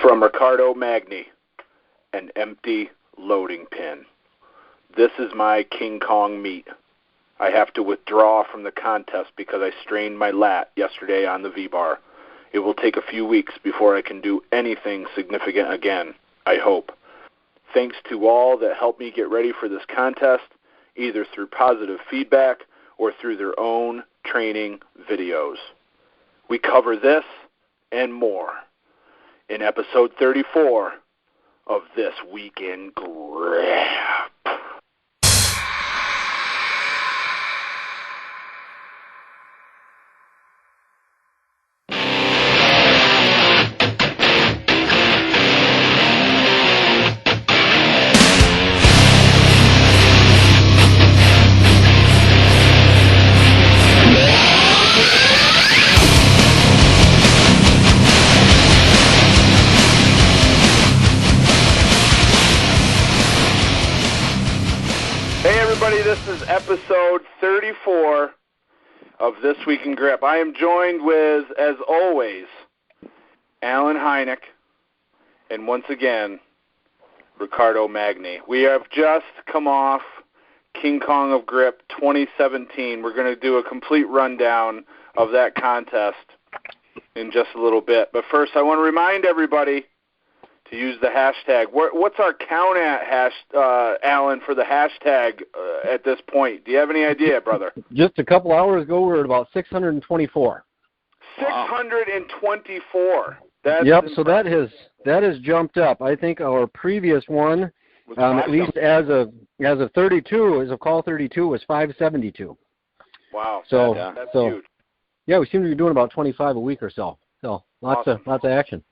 From Ricardo Magni, an empty loading pin. This is my King Kong meat. I have to withdraw from the contest because I strained my lat yesterday on the V-bar. It will take a few weeks before I can do anything significant again, I hope. Thanks to all that helped me get ready for this contest, either through positive feedback or through their own training videos. We cover this and more in episode 34 of This Week in Grip. This is episode 34 of This Week in Grip. I am joined with, as always, Alan Hynek, and once again, Ricardo Magni. We have just come off King Kong of Grip 2017. We're going to do a complete rundown of that contest in just a little bit. But first, I want to remind everybody to use the hashtag. What's our count at, Alan, for the hashtag at this point? Do you have any idea, brother? Just a couple hours ago, we were at about 624. 624. That's yep. impressive. So that has jumped up. I think our previous one, at least as of 32, as of call 32, was 572. Wow. So that's huge. Yeah, we seem to be doing about 25 a week or so. So lots of action.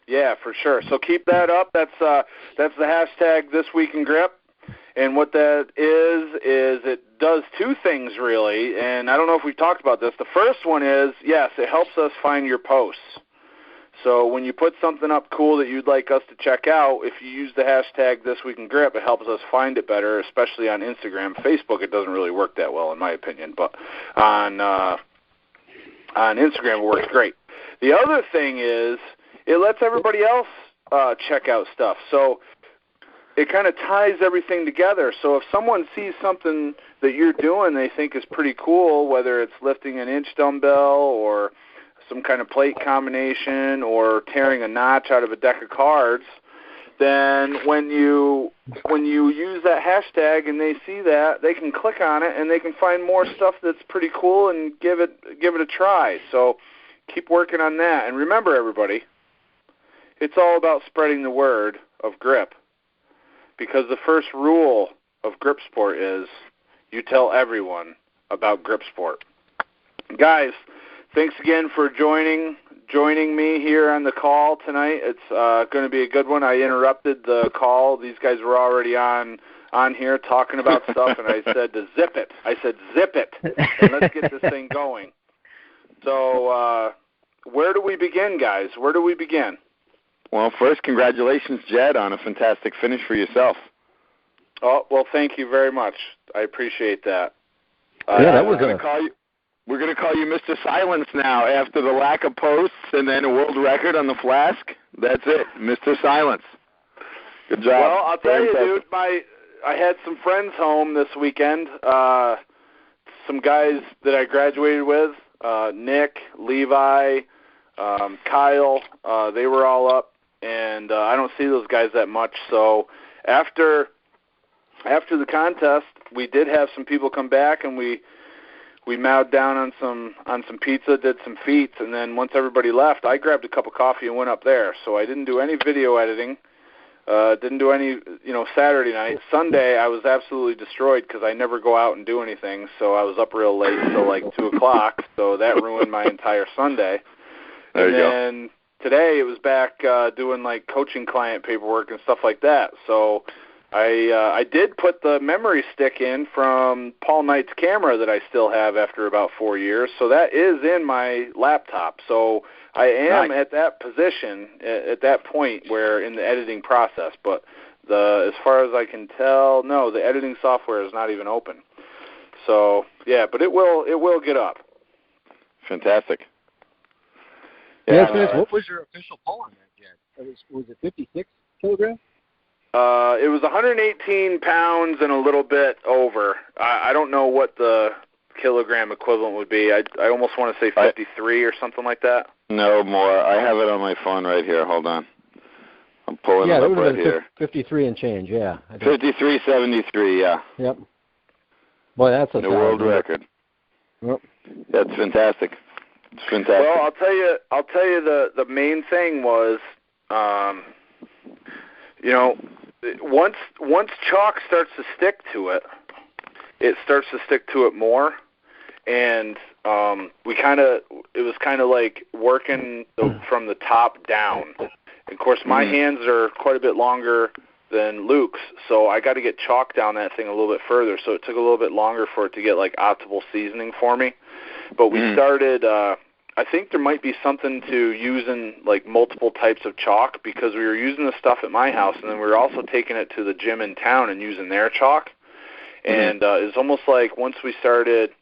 Yeah, for sure. So keep that up. That's the hashtag This Week in Grip. And what that is it does two things, really. And I don't know if we've talked about this. The first one is, yes, it helps us find your posts. So when you put something up cool that you'd like us to check out, if you use the hashtag This Week in Grip, it helps us find it better, especially on Instagram. Facebook, it doesn't really work that well, in my opinion. But on Instagram, it works great. The other thing is, it lets everybody else check out stuff. So it kind of ties everything together. So if someone sees something that you're doing they think is pretty cool, whether it's lifting an inch dumbbell or some kind of plate combination or tearing a notch out of a deck of cards, then when you use that hashtag and they see that, they can click on it and they can find more stuff that's pretty cool and give it a try. So keep working on that. And remember, everybody, it's all about spreading the word of grip, because the first rule of grip sport is you tell everyone about grip sport. Guys, thanks again for joining me here on the call tonight. It's going to be a good one. I interrupted the call. These guys were already on here talking about stuff, and I said to zip it. I said zip it, and let's get this thing going. So where do we begin, guys? Where do we begin? Well, first, congratulations, Jedd, on a fantastic finish for yourself. Oh, well, thank you very much. I appreciate that. That was We're going to call you Mr. Silence now after the lack of posts and then a world record on the flask. That's it, Mr. Silence. Good job. Well, I'll tell you, dude, I had some friends home this weekend, some guys that I graduated with, Nick, Levi, Kyle, they were all up. And I don't see those guys that much. So after the contest, we did have some people come back, and we mowed down on some pizza, did some feats, and then once everybody left, I grabbed a cup of coffee and went up there. So I didn't do any video editing, didn't do any Saturday night. Sunday I was absolutely destroyed because I never go out and do anything. So I was up real late till like 2:00. So that ruined my entire Sunday. There you go. Today it was back doing like coaching client paperwork and stuff like that. So I did put the memory stick in from Paul Knight's camera that I still have after about 4 years. So that is in my laptop. So I am at that position, at that point where in the editing process. But as far as I can tell, no, the editing software is not even open. So yeah, but it will get up. Fantastic. Yes, what was your official poll on that, Jedd? was it 56 kilograms? It was 118 pounds and a little bit over. I don't know what the kilogram equivalent would be. I almost want to say 53 or something like that. No more. I have it on my phone right here. Hold on. I'm pulling it up right here. 53 and change, yeah. 53.73, yeah. Yep. Boy, that's a new world record. Yep. That's fantastic. It's fantastic. Well, I'll tell you the main thing was, once chalk starts to stick to it, it starts to stick to it more, and it was kind of like working from the top down. Of course, my hands are quite a bit longer than Luke's, so I got to get chalk down that thing a little bit further, so it took a little bit longer for it to get like optimal seasoning for me. But we started, I think there might be something to using like multiple types of chalk, because we were using the stuff at my house, and then we were also taking it to the gym in town and using their chalk. And it's almost like once we started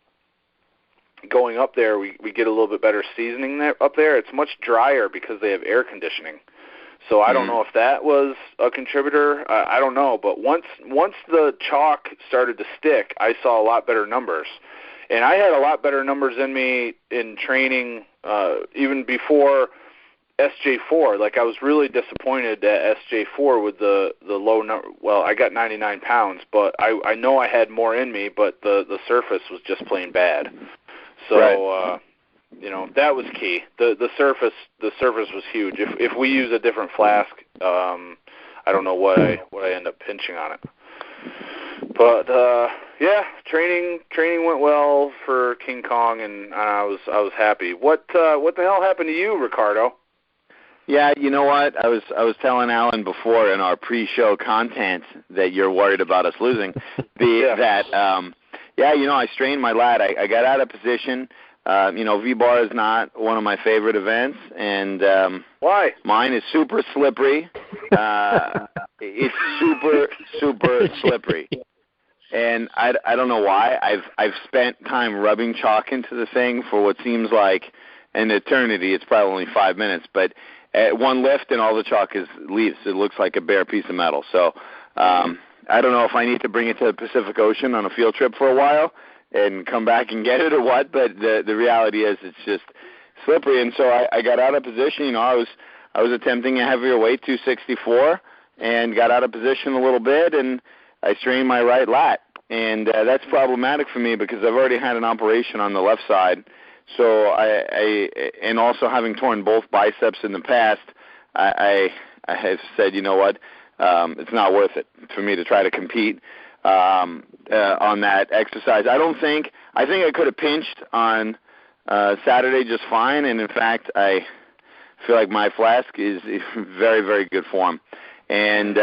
going up there, we get a little bit better seasoning up there. It's much drier because they have air conditioning. So I don't know if that was a contributor. I don't know. But once the chalk started to stick, I saw a lot better numbers. And I had a lot better numbers in me in training even before SJ4. Like, I was really disappointed at SJ4 with the low number. Well, I got 99 pounds, but I know I had more in me, but the surface was just plain bad. So, right. That was key. The surface was huge. If we use a different flask, I don't know what I end up pinching on it. But training went well for King Kong, and I was happy. What the hell happened to you, Ricardo? Yeah, you know what? I was telling Alan before in our pre-show content that you're worried about us losing. I strained my lat. I got out of position. V-bar is not one of my favorite events, and why? Mine is super slippery. It's super slippery, and I don't know why. I've spent time rubbing chalk into the thing for what seems like an eternity. It's probably only 5 minutes, but at one lift and all the chalk leaves. It looks like a bare piece of metal. So I don't know if I need to bring it to the Pacific Ocean on a field trip for a while and come back and get it or what, but the reality is it's just slippery. And so I got out of position. I was attempting a heavier weight, 264, and got out of position a little bit, and I strained my right lat. And that's problematic for me because I've already had an operation on the left side. So and also having torn both biceps in the past, I have said, you know what, it's not worth it for me to try to compete on that exercise. I think I could have pinched on Saturday just fine, and in fact, I feel like my flask is very, very good form, and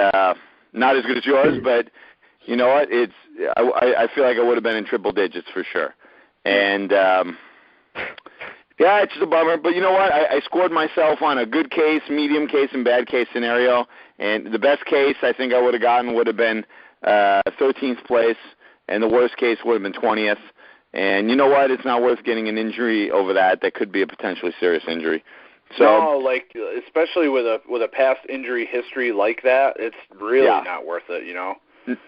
not as good as yours, but you know what? I feel like I would have been in triple digits for sure, and yeah, it's just a bummer. But you know what? I scored myself on a good case, medium case, and bad case scenario, and the best case I think I would have gotten would have been 13th place, and the worst case would have been 20th. And you know what? It's not worth getting an injury over that. That could be a potentially serious injury. So, no, especially with a past injury history like that, it's really not worth it.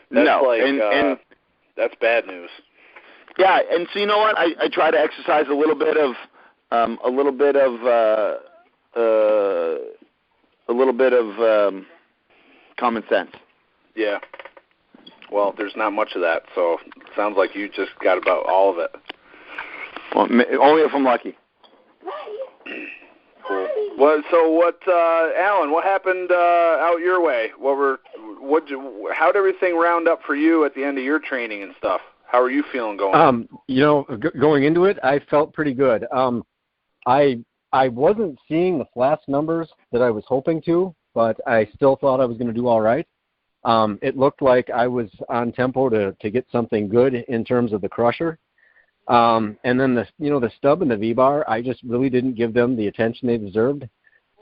That's that's bad news. Yeah, and so you know what? I try to exercise a little bit of common sense. Yeah. Well, there's not much of that, so it sounds like you just got about all of it. Well, only if I'm lucky. Cool. Well, so Alan? What happened out your way? How'd everything round up for you at the end of your training and stuff? How are you feeling going? Going into it, I felt pretty good. I wasn't seeing the flask numbers that I was hoping to, but I still thought I was going to do all right. It looked like I was on tempo to get something good in terms of the crusher. And then the stub and the V-bar, I just really didn't give them the attention they deserved.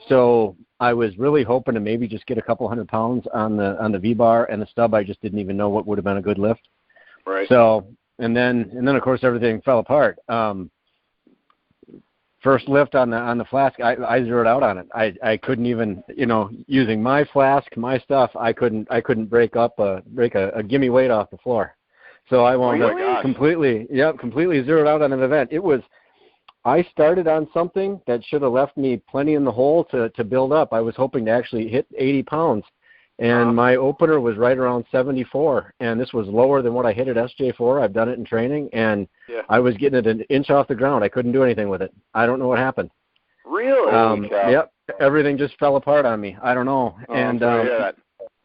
So I was really hoping to maybe just get a couple 100 pounds on the V-bar, and the stub I just didn't even know what would have been a good lift. Right. So and then of course everything fell apart. first lift on the flask, I zeroed out on it. I couldn't even, using my flask, my stuff, I couldn't break a gimme weight off the floor. So I wound up completely zeroed out on an event. I started on something that should have left me plenty in the hole to build up. I was hoping to actually hit 80 pounds, and my opener was right around 74, and this was lower than what I hit at SJ4. I've done it in training, and I was getting it an inch off the ground. I couldn't do anything with it. I don't know what happened. Really? Yep, everything just fell apart on me. I don't know.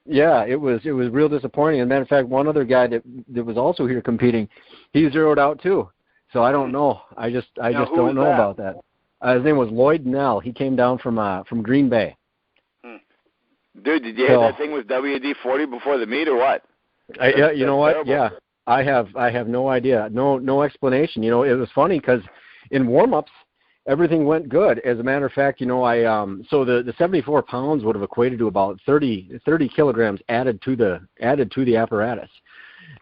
Yeah, it was real disappointing. As a matter of fact, one other guy that was also here competing, he zeroed out too. So I don't know. I just don't know about that. His name was Lloyd Nell. He came down from Green Bay. Dude, did you hear that thing was WD-40 before the meet or what? You know what? Terrible. Yeah, I have no idea. No explanation. It was funny because in warm-ups everything went good. As a matter of fact, so the 74 pounds would have equated to about 30 kilograms added to the apparatus.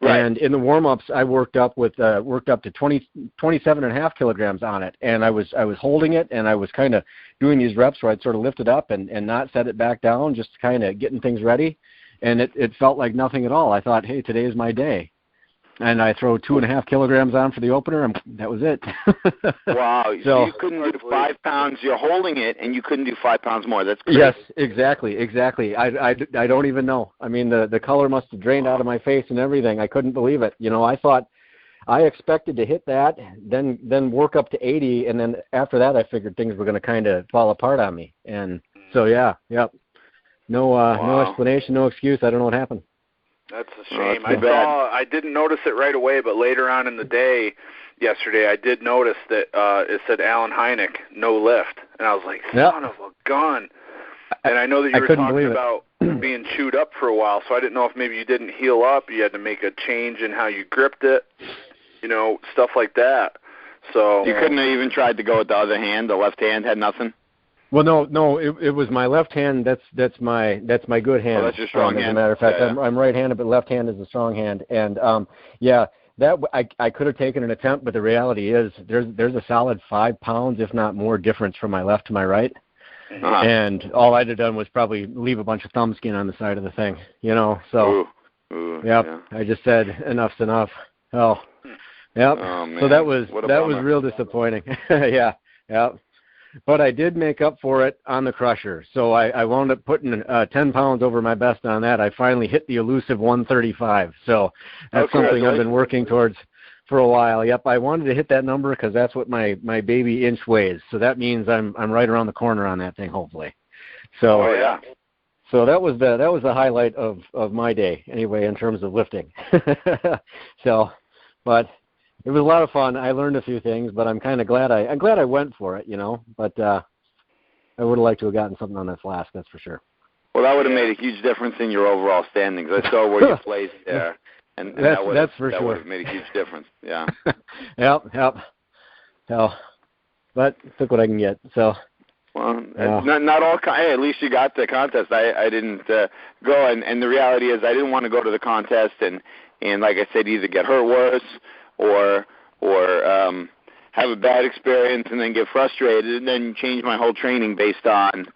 Right. And in the warm-ups, I worked up to 27.5 kilograms on it, and I was holding it, and I was kind of doing these reps where I'd sort of lift it up and not set it back down, just kind of getting things ready, and it felt like nothing at all. I thought, hey, today is my day. And I throw 2.5 kilograms on for the opener, and that was it. Wow. So you couldn't do 5 pounds. You're holding it, and you couldn't do 5 pounds more. That's crazy. Yes, exactly. I don't even know. I mean, the color must have drained out of my face and everything. I couldn't believe it. I expected to hit that, then work up to 80, and then after that I figured things were going to kind of fall apart on me. And so, no explanation, no excuse. I don't know what happened. That's a shame. I didn't notice it right away, but later on in the day yesterday, I did notice that it said Alan Hynek, no lift. And I was like, son of a gun. And I know that you were talking about being chewed up for a while, so I didn't know if maybe you didn't heal up, you had to make a change in how you gripped it, stuff like that. So you couldn't have even tried to go with the other hand? The left hand had nothing? Well, no, it was my left hand. That's my good hand. Oh, that's your strong hand. As a matter of fact, I'm right-handed, but left hand is a strong hand. And that I could have taken an attempt, but the reality is there's a solid 5 pounds, if not more, difference from my left to my right. And all I'd have done was probably leave a bunch of thumb skin on the side of the thing, So, I just said enough's enough. Oh, yep. Oh, man. So that was real disappointing. Yeah. But I did make up for it on the crusher. So I wound up putting 10 pounds over my best on that. I finally hit the elusive 135. So that's something I've been working towards for a while. Yep, I wanted to hit that number because that's what my baby inch weighs. So that means I'm right around the corner on that thing, hopefully. So So that was the highlight of my day anyway in terms of lifting. But it was a lot of fun. I learned a few things, but I'm kind of glad I went for it, But I would have liked to have gotten something on that flask, that's for sure. Well, that would have made a huge difference in your overall standings. I saw where you placed there, and that would have made a huge difference. Yeah. Yep. So, but took what I can get. So. Well, not all. Hey, at least you got the contest. I didn't go, and the reality is I didn't want to go to the contest and like I said, either get hurt worse or have a bad experience and then get frustrated and then change my whole training based on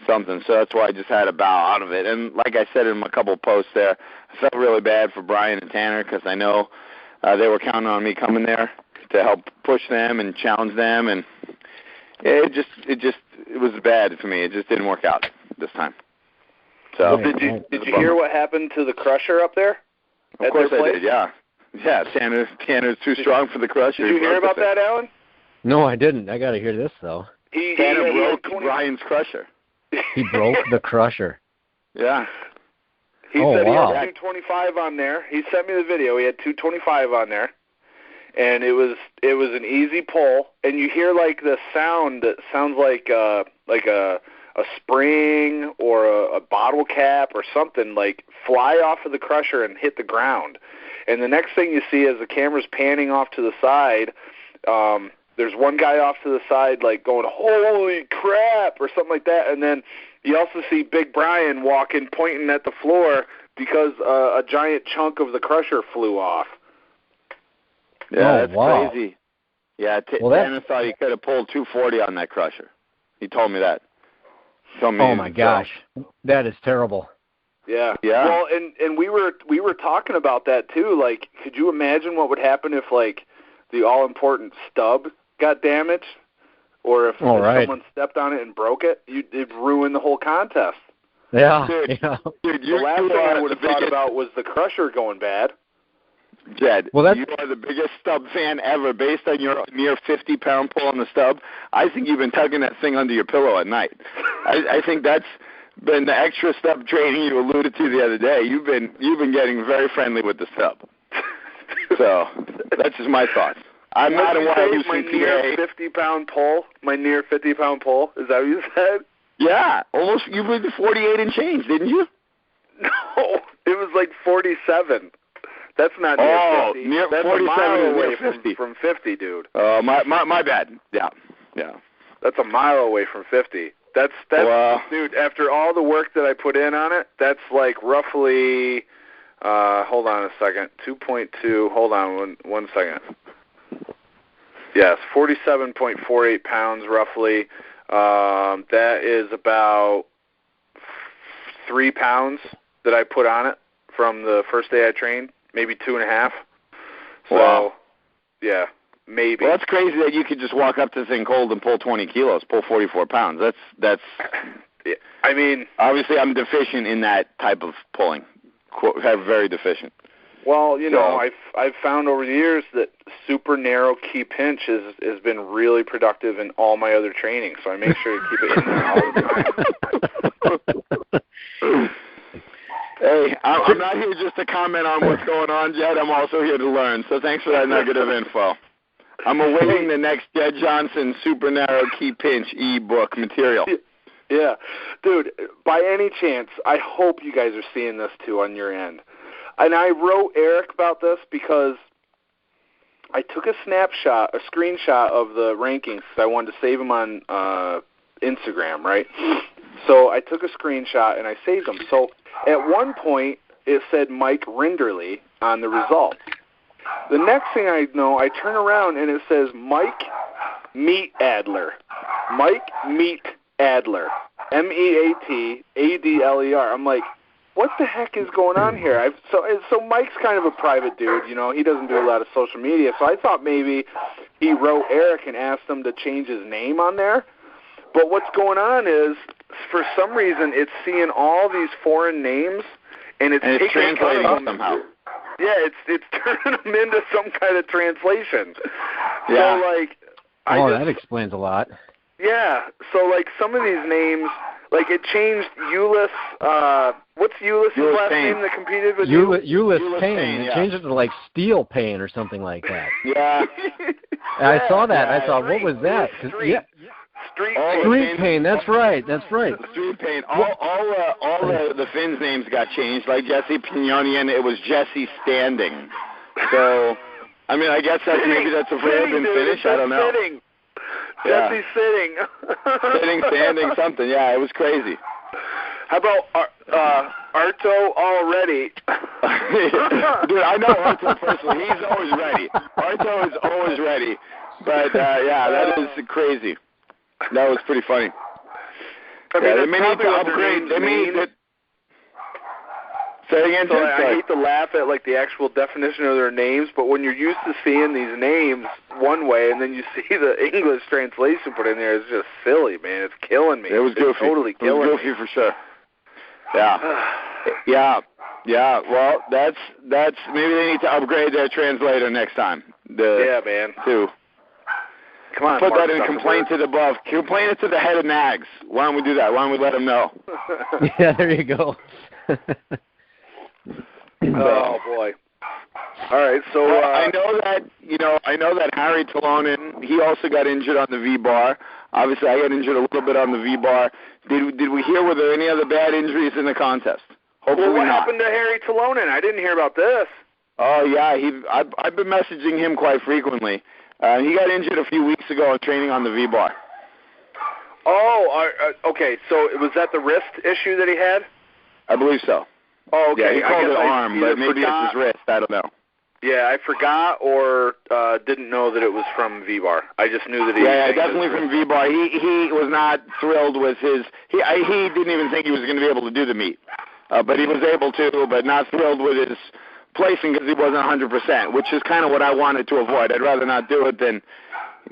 something. So that's why I just had to bow out of it. And like I said in a couple of posts there, I felt really bad for Brian and Tanner because I know they were counting on me coming there to help push them and challenge them, and it was bad for me. It just didn't work out this time. So did you hear what happened to the crusher up there? Of course I did. Yeah. Tanner's too strong for the crusher. Did you hear about that, Alan? No, I didn't. I got to hear this though. Tanner broke Brian's crusher. He broke the crusher. Yeah. He said he had 225 on there. He sent me the video. He had 225 on there, and it was an easy pull. And you hear like the sound that sounds like a spring or a bottle cap or something like fly off of the crusher and hit the ground. And the next thing you see as the camera's panning off to the side, there's one guy off to the side like going, holy crap, or something like that. And then you also see Big Brian walking, pointing at the floor because a giant chunk of the crusher flew off. Yeah, that's crazy. Yeah, Well, Tanner thought he could have pulled 240 on that crusher. He told me that. Oh my gosh, that is terrible. Yeah. Yeah. Well, and we were talking about that too. Like, could you imagine what would happen if like the all important stub got damaged, or if someone stepped on it and broke it? It'd ruin the whole contest. Yeah. Dude, The last thing I would have thought about was the crusher going bad. Jedd, well, you are the biggest stub fan ever. Based on your near 50-pound pull on the stub, I think you've been tugging that thing under your pillow at night. I think that's been the extra stub training you alluded to the other day. You've been getting very friendly with the stub. So that's just my thoughts. I'm not a YU my near 50-pound pull. My near 50-pound pull. Is that what you said? Yeah, almost. You were 48 and change, didn't you? No, it was like 47. That's not near 50. Near That's 47 a mile is away near 50. from 50, dude. My bad. Yeah. That's a mile away from 50. That's dude. After all the work that I put in on it, that's like roughly. Hold on a second. 2.2. Hold on one second. Yes, 47.48 pounds roughly. That is about 3 pounds that I put on it from the first day I trained. Maybe 2.5. So, wow. Yeah, maybe. Well, that's crazy that you could just walk up to the thing cold and pull 20 kilos, pull 44 pounds. That's. I mean, obviously, I'm deficient in that type of pulling. Very deficient. Well, you know, I've found over the years that super narrow key pinch has been really productive in all my other training. So I make sure to keep it in there all the time. Hey, I'm not here just to comment on what's going on, Jedd. I'm also here to learn. So thanks for that nugget of info. I'm awaiting the next Jedd Johnson Super Narrow Key Pinch e-book material. Yeah. Dude, by any chance, I hope you guys are seeing this too on your end. And I wrote Eric about this because I took a screenshot of the rankings because I wanted to save them on Instagram, right? So I took a screenshot and I saved them. So at one point, it said Mike Rinderly on the results. The next thing I know, I turn around and it says Mike Meat Adler. Mike Meat Adler. MEATADLER. I'm like, what the heck is going on here? So Mike's kind of a private dude, you know. He doesn't do a lot of social media. So I thought maybe he wrote Eric and asked him to change his name on there. But what's going on is, for some reason, it's seeing all these foreign names, and it's translating them somehow. Yeah, it's turning them into some kind of translation. Yeah. So, like, that explains a lot. Yeah. So, like, some of these names, like, it changed Ulyss. What's Ulyss's last name that competed with Ulyss Payne. It changed it to, like, Steel Payne or something like that. Yeah. I saw that. I thought, what was that? Street Pain. That's right. Street Pain. All the Finns' names got changed. Like Jesse Pignonian, it was Jesse Standing. So, I mean, I guess maybe that's a verb in Finnish. I don't know. Sitting. Yeah. Jesse sitting. Sitting, standing, something. Yeah, it was crazy. How about Arto already? Dude, I know Arto personally. He's always ready. Arto is always ready. But yeah, that is crazy. That was pretty funny. I mean, they may need to upgrade. They may need to. Say again, so I hate to laugh at like the actual definition of their names, but when you're used to seeing these names one way and then you see the English translation put in there, it's just silly, man. It's killing me. It was goofy. It's totally killing me. It was goofy for sure. Yeah. Yeah. Well, that's maybe they need to upgrade their translator next time. Yeah, man. Too. Come on, put that in complaint to the above. Complain it to the head of NAGS. Why don't we do that? Why don't we let him know? Yeah, there you go. Oh boy. All right, so I know that Harry Talonen, he also got injured on the V-bar. Obviously, I got injured a little bit on the V-bar. Did we hear, were there any other bad injuries in the contest? Hopefully what not. Happened to Harry Talonen? I didn't hear about this. Oh yeah, I've been messaging him quite frequently. He got injured a few weeks ago in training on the V-bar. Oh, okay. So was that the wrist issue that he had? I believe so. Oh, okay. Yeah, he called it arm, but maybe it's his wrist. I don't know. Yeah, I forgot or didn't know that it was from V-Bar. I just knew that he. Yeah, definitely from V-Bar. He was not thrilled with his. He didn't even think he was going to be able to do the meet, but he was able to, but not thrilled with his placing because he wasn't 100%, which is kind of what I wanted to avoid. I'd rather not do it than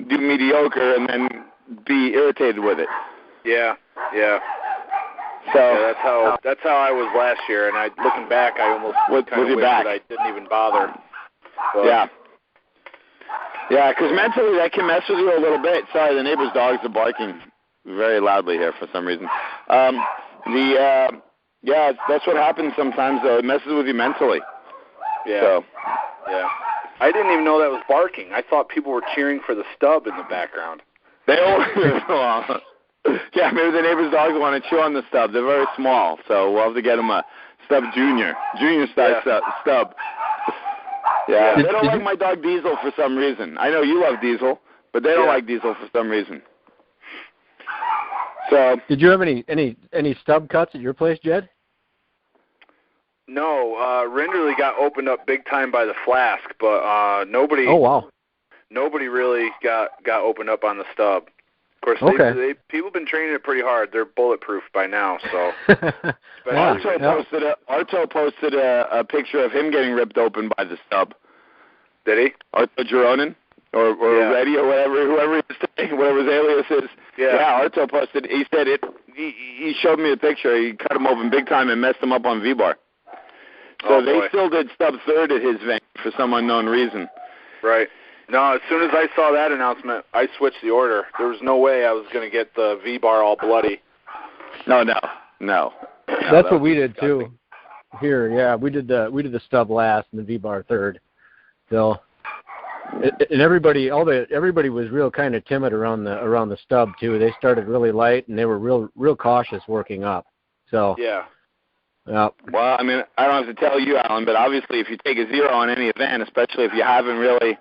do mediocre and then be irritated with it. Yeah. So yeah, that's how I was last year, and looking back, I almost kind of wish that I didn't even bother. But, yeah, because mentally that can mess with you a little bit. Sorry, the neighbor's dogs are barking very loudly here for some reason. Yeah, that's what happens sometimes, though. It messes with you mentally. Yeah. So. Yeah. I didn't even know that was barking. I thought people were cheering for the stub in the background. They always. Yeah, maybe the neighbor's dogs want to chew on the stub. They're very small, so we'll have to get them a stub junior size stub. Yeah, they don't like my dog Diesel for some reason. I know you love Diesel, but they don't like Diesel for some reason. So, did you have any stub cuts at your place, Jedd? No, Rinderley got opened up big time by the flask, but nobody. Oh wow. Nobody really got opened up on the stub. Of course, people have been training it pretty hard. They're bulletproof by now, so. Arto posted a picture of him getting ripped open by the stub. Did he? Arto Gironin or Reddy or whoever his alias is. Yeah, Arto posted. He said it. He showed me a picture. He cut him open big time and messed him up on V-Bar. So they still did stub third at his venue for some unknown reason. Right. No, as soon as I saw that announcement, I switched the order. There was no way I was going to get the V-Bar all bloody. No. That's what we did too. Here, yeah, we did the stub last and the V-Bar third. So, and everybody was real kind of timid around the stub too. They started really light and they were real cautious working up. So yeah. Well, I mean, I don't have to tell you, Alan, but obviously, if you take a zero on any event, especially if you haven't really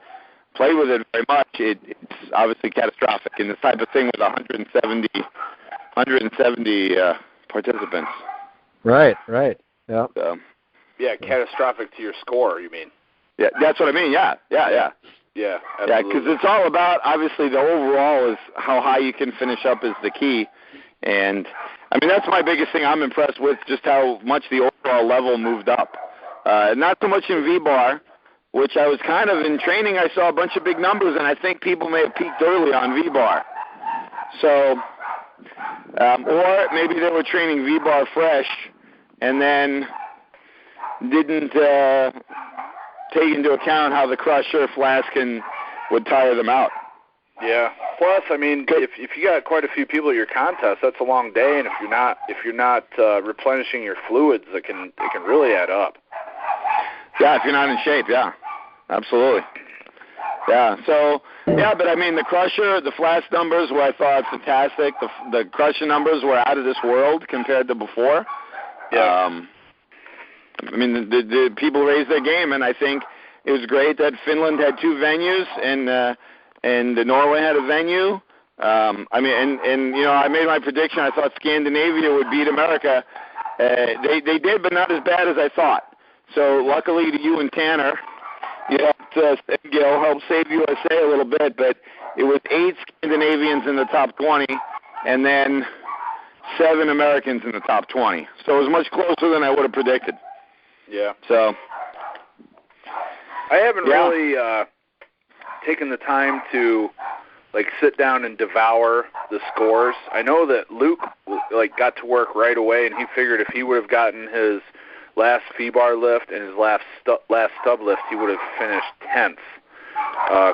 played with it very much, it's obviously catastrophic. And this type of thing with 170 participants. Right. Yeah. So, yeah, catastrophic to your score, you mean? Yeah, that's what I mean. Yeah. Yeah, absolutely. Yeah, because it's all about, obviously, the overall is how high you can finish up is the key. And, I mean, that's my biggest thing I'm impressed with, just how much the overall level moved up. Not so much in V-Bar, which I was kind of in training. I saw a bunch of big numbers, and I think people may have peaked early on V-Bar. So, or maybe they were training V-Bar fresh and then didn't take into account how the crusher, flask, would tire them out. Yeah. Plus, I mean, if you got quite a few people at your contest, that's a long day, and if you're not replenishing your fluids, it can really add up. Yeah, if you're not in shape, yeah, absolutely. Yeah. So but I mean, the crusher, the flask numbers were, I thought, fantastic. The crusher numbers were out of this world compared to before. Yeah. I mean, the people raised their game, and I think it was great that Finland had two venues and Norway had a venue. I mean, and you know, I made my prediction. I thought Scandinavia would beat America. They did, but not as bad as I thought. So luckily to you and Tanner, you helped save USA a little bit. But it was 8 Scandinavians in the top 20, and then 7 Americans in the top 20. So it was much closer than I would have predicted. Yeah. So I haven't really taken the time to sit down and devour the scores. I know that Luke got to work right away, and he figured if he would have gotten his last V-bar lift and his last stub lift, he would have finished 10th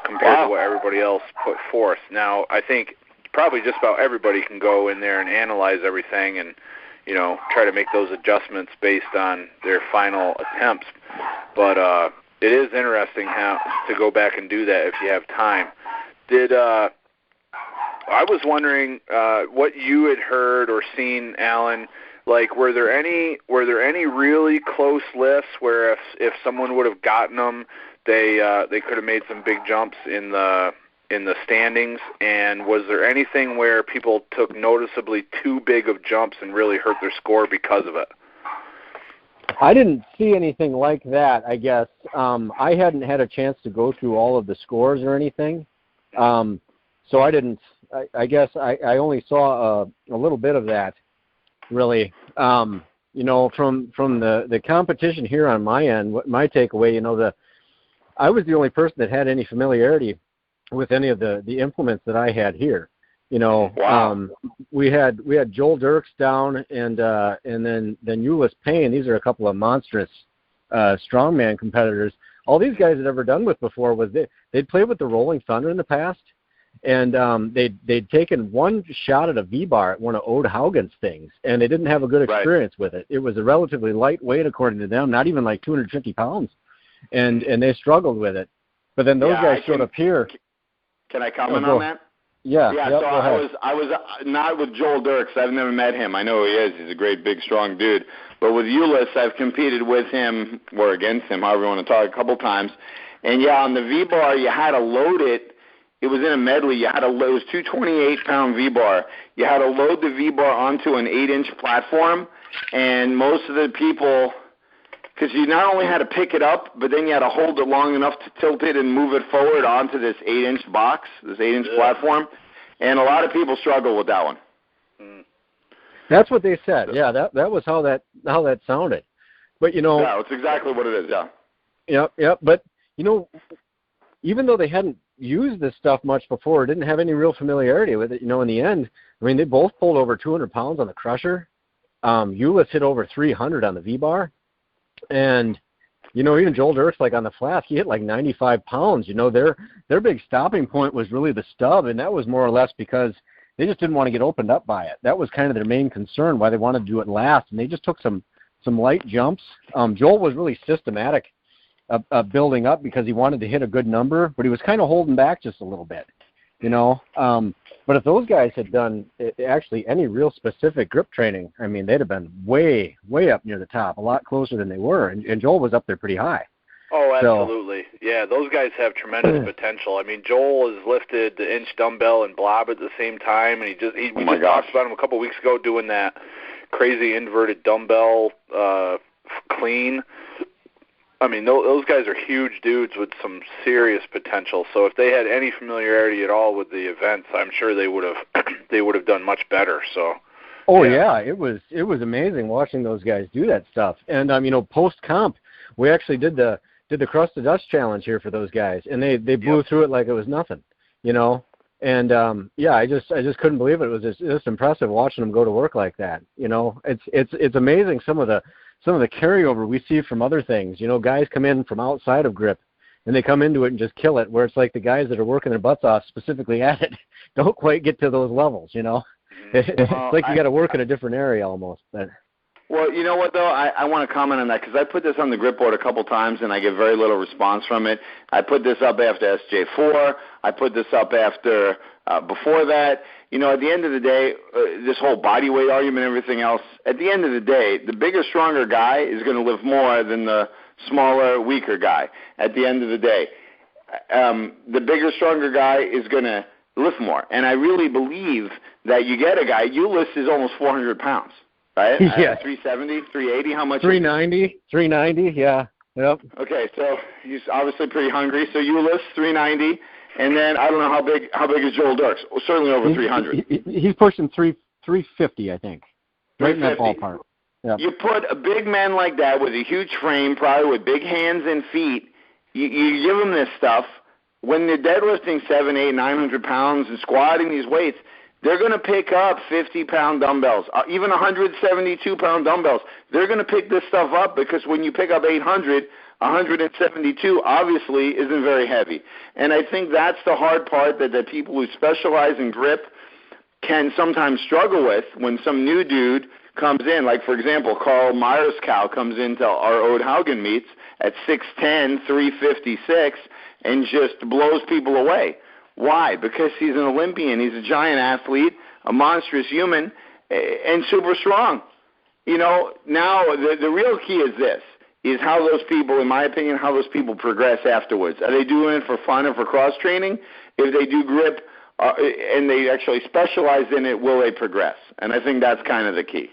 compared to what everybody else put forth. Now, I think probably just about everybody can go in there and analyze everything and try to make those adjustments based on their final attempts. But it is interesting how to go back and do that if you have time. I was wondering what you had heard or seen, Alan. Were there any really close lifts where if someone would have gotten them, they could have made some big jumps in the standings? And was there anything where people took noticeably too big of jumps and really hurt their score because of it? I didn't see anything like that, I guess. I hadn't had a chance to go through all of the scores or anything. So I didn't, I guess I only saw a little bit of that, really. From the competition here on my end, my takeaway, I was the only person that had any familiarity with any of the implements that I had here. Wow. We had Joel Dirks down, and then Ulyss Payne. These are a couple of monstrous strongman competitors. All these guys had ever done with before was they'd played with the Rolling Thunder in the past, and they'd taken one shot at a V-bar at one of Ode Haugen's things, and they didn't have a good experience with it. It was a relatively lightweight, according to them, not even like 250 pounds, and they struggled with it. But then those guys showed up here. Can I comment on that? Yeah. Yeah. Yep, So I was not with Joel Dirks. I've never met him. I know who he is. He's a great, big, strong dude. But with Ulyss, I've competed with him or against him, however you want to talk, a couple times. And yeah, on the V-bar, you had to load it. It was in a medley. You had to load. It was 228-pound V-bar. You had to load the V-bar onto an 8-inch platform, and most of the people, because you not only had to pick it up, but then you had to hold it long enough to tilt it and move it forward onto this 8-inch box, this 8-inch platform, and a lot of people struggle with that one. That's what they said. Yeah, that was how that sounded. But yeah, it's exactly what it is. Yeah. Yep. But even though they hadn't used this stuff much before, didn't have any real familiarity with it, in the end, I mean, they both pulled over 200 pounds on the crusher. Ulyss hit over 300 on the V-bar. And, even Joel Dirks, like on the flask, he hit like 95 pounds. Their big stopping point was really the stub, and that was more or less because they just didn't want to get opened up by it. That was kind of their main concern, why they wanted to do it last, and they just took some light jumps. Joel was really systematic building up because he wanted to hit a good number, but he was kind of holding back just a little bit, But if those guys had done actually any real specific grip training, I mean, they'd have been way, way up near the top, a lot closer than they were, and Joel was up there pretty high. Oh, absolutely. So, yeah, those guys have tremendous potential. I mean, Joel has lifted the inch dumbbell and blob at the same time, and we just talked about him a couple weeks ago doing that crazy inverted dumbbell clean. I mean, those guys are huge dudes with some serious potential. So if they had any familiarity at all with the events, I'm sure they would have done much better. So. Oh yeah, it was amazing watching those guys do that stuff. And post comp, we actually did the Crust of Dust challenge here for those guys, and they blew through it like it was nothing, And I just couldn't believe it. It was just impressive watching them go to work like that. It's amazing some of the carryover we see from other things. Guys come in from outside of grip, and they come into it and just kill it, where it's like the guys that are working their butts off specifically at it don't quite get to those levels, It's like you got to work in a different area almost. But. Well, you know what, though? I want to comment on that because I put this on the grip board a couple times, and I get very little response from it. I put this up after SJ4. I put this up after before that. At the end of the day, this whole body weight argument and everything else, at the end of the day, the bigger, stronger guy is going to live more than the smaller, weaker guy. At the end of the day, the bigger, stronger guy is going to lift more. And I really believe that you get a guy, Ulyss is almost 400 pounds. Right? Yeah. 370, 380, how much? 390, yeah. Yep. Okay, so he's obviously pretty hungry. So Ulyss, 390, and then I don't know how big is Joel Dirks? Well, certainly over 300. He's pushing 350, I think. Right in that ballpark. Yep. You put a big man like that with a huge frame, probably with big hands and feet, you give him this stuff. When they're deadlifting 700, 800, 900 pounds and squatting these weights, they're going to pick up 50-pound dumbbells, even 172-pound dumbbells. They're going to pick this stuff up because when you pick up 800, 172 obviously isn't very heavy. And I think that's the hard part that the people who specialize in grip can sometimes struggle with when some new dude comes in. Like, for example, Carl Myerscow comes into our Ode Haugen meets at 6'10", 356, and just blows people away. Why? Because he's an Olympian. He's a giant athlete, a monstrous human, and super strong. Now the real key is this, is how those people, in my opinion, how those people progress afterwards. Are they doing it for fun or for cross-training? If they do grip and they actually specialize in it, will they progress? And I think that's kind of the key.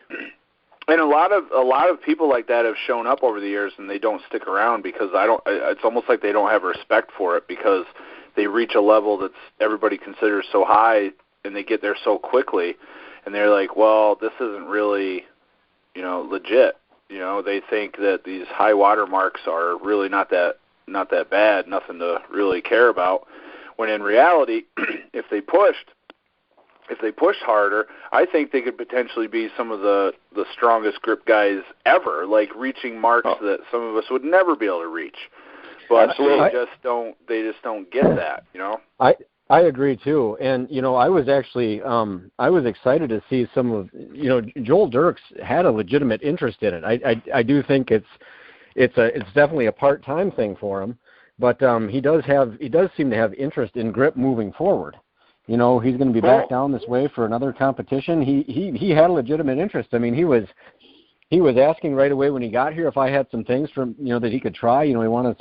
And a lot of people like that have shown up over the years, and they don't stick around because it's almost like they don't have respect for it because they reach a level that's everybody considers so high, and they get there so quickly, and they're like, well, this isn't really, legit. They think that these high water marks are really not that bad, nothing to really care about. When in reality, if they pushed harder, I think they could potentially be some of the strongest grip guys ever, like reaching marks that some of us would never be able to reach. But they just don't get that, I agree too. And I was actually I was excited to see some of Joel Dirks had a legitimate interest in it. I do think it's definitely a part-time thing for him, but he does seem to have interest in grip moving forward. He's going to be back down this way for another competition. He had a legitimate interest. I mean, he was asking right away when he got here if I had some things from that he could try. He wanted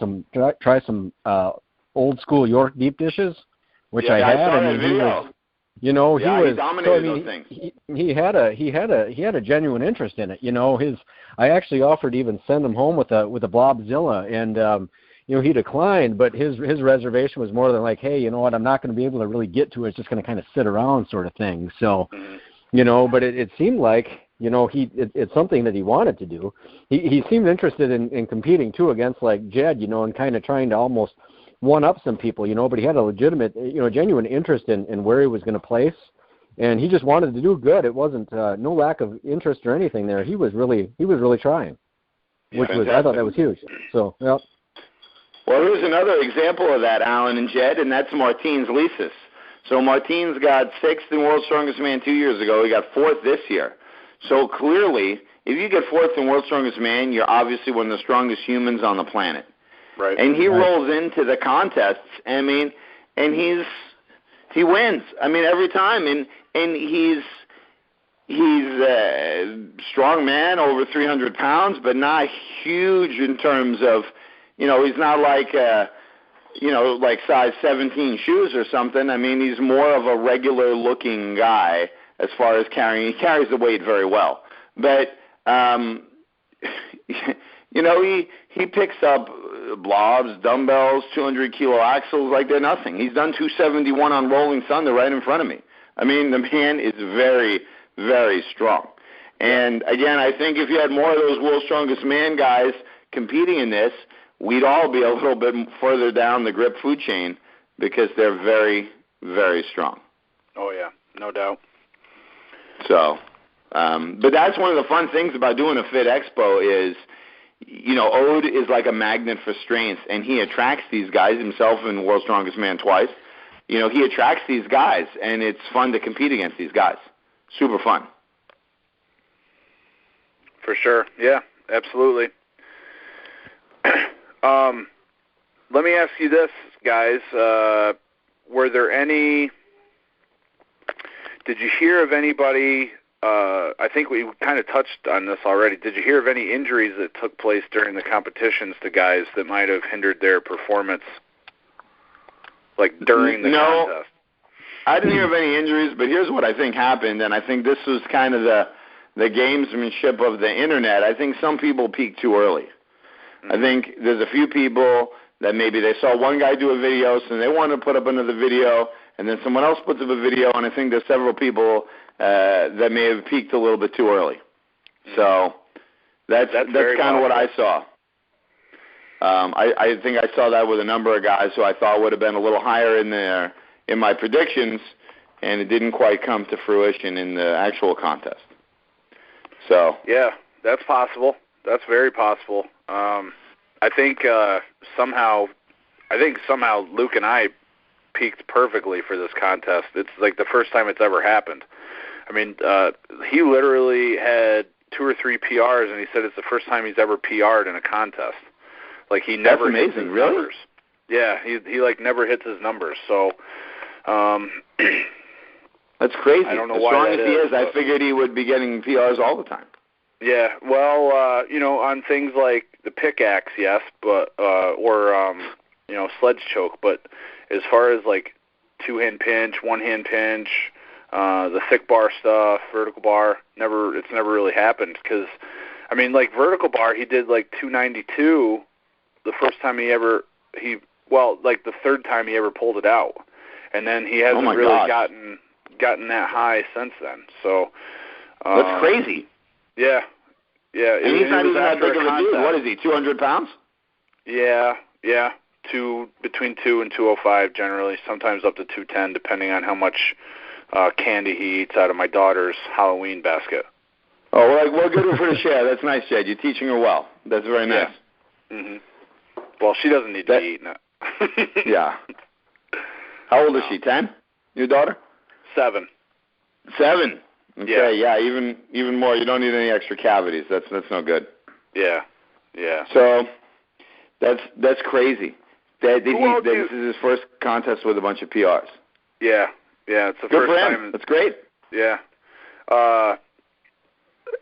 try some old school York deep dishes, which I had. I mean, he was he dominated those things. He had a genuine interest in it. I actually offered to even send him home with a Blobzilla, and he declined, but his reservation was more than like, hey, you know what, I'm not going to be able to really get to it. It's just going to kind of sit around sort of thing. So, but it seemed like, it's something that he wanted to do. He seemed interested in competing too against like Jedd, and kind of trying to almost one up some people, but he had a legitimate, genuine interest in where he was going to place. And he just wanted to do good. It wasn't no lack of interest or anything there. He was really trying, which was, I thought that was huge. So, yeah. Well, here's another example of that, Alan and Jedd, and that's Martins Lisis. So Martins got 6th in World's Strongest Man 2 years ago. He got 4th this year. So clearly, if you get 4th in World's Strongest Man, you're obviously one of the strongest humans on the planet. Right. And he rolls into the contests, and he wins. I mean, every time, and he's a strong man, over 300 pounds, but not huge in terms of, he's not like, like size 17 shoes or something. I mean, he's more of a regular-looking guy as far as carrying. He carries the weight very well. But, he picks up blobs, dumbbells, 200-kilo axles like they're nothing. He's done 271 on Rolling Thunder right in front of me. I mean, the man is very, very strong. And, again, I think if you had more of those World's Strongest Man guys competing in this, we'd all be a little bit further down the grip food chain because they're very, very strong. Oh, yeah, no doubt. So, but that's one of the fun things about doing a Fit Expo is, Ode is like a magnet for strength, and he attracts these guys himself in World's Strongest Man twice. He attracts these guys, and it's fun to compete against these guys. Super fun. For sure. Yeah, absolutely. Let me ask you this, guys. Were there any... Did you hear of anybody... I think we kind of touched on this already. Did you hear of any injuries that took place during the competitions to guys that might have hindered their performance, like during the contest? I didn't hear of any injuries, but here's what I think happened, and I think this was kind of the gamesmanship of the Internet. I think some people peaked too early. I think there's a few people that maybe they saw one guy do a video, so they wanted to put up another video, and then someone else puts up a video, and I think there's several people that may have peaked a little bit too early. So that's kind of what I saw. I think I saw that with a number of guys who I thought would have been a little higher in my predictions, and it didn't quite come to fruition in the actual contest. So yeah, that's possible. That's very possible. I think somehow Luke and I peaked perfectly for this contest. It's like the first time it's ever happened. I mean, he literally had 2 or 3 PRs, and he said it's the first time he's ever PR'd in a contest. Like he never hits his numbers. Yeah, he like never hits his numbers. So that's crazy. I don't know as why strong that as he is, I figured he would be getting PRs all the time. Yeah, well, on things like the pickaxe, yes, but or sledge choke, but as far as like 2-hand pinch, 1-hand pinch, The thick bar stuff, vertical bar, it's never really happened because, I mean, like vertical bar, he did like 292 the first time the third time he ever pulled it out, and then he hasn't really gotten that high since then. So that's crazy. Yeah. And he's not even that big of a dude. What is he? 200 pounds? Yeah. Between 2 and 205 generally. Sometimes up to 210, depending on how much candy he eats out of my daughter's Halloween basket. Oh, well, good for the share. That's nice, Jedd. You're teaching her well. That's very nice. Yeah. Mhm. Well, she doesn't need to be eating it. Yeah. How old is she? 10? Your daughter? 7. 7. Okay. Yeah. Even more. You don't need any extra cavities. That's no good. Yeah. So that's crazy. This is his first contest with a bunch of PRs. Yeah. It's the good first for him. time. That's great. Yeah.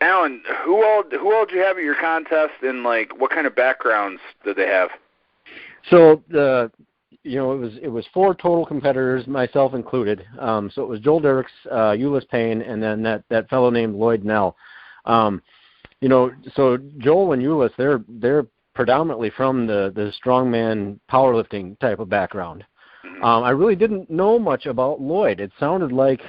Alan, who all did you have at your contest, and like what kind of backgrounds did they have? So it was 4 total competitors, myself included. So it was Joel Dirks, Ulyss Payne, and then that fellow named Lloyd Nell. So Joel and Ulyss, they're predominantly from the strongman powerlifting type of background. Mm-hmm. I really didn't know much about Lloyd. It sounded like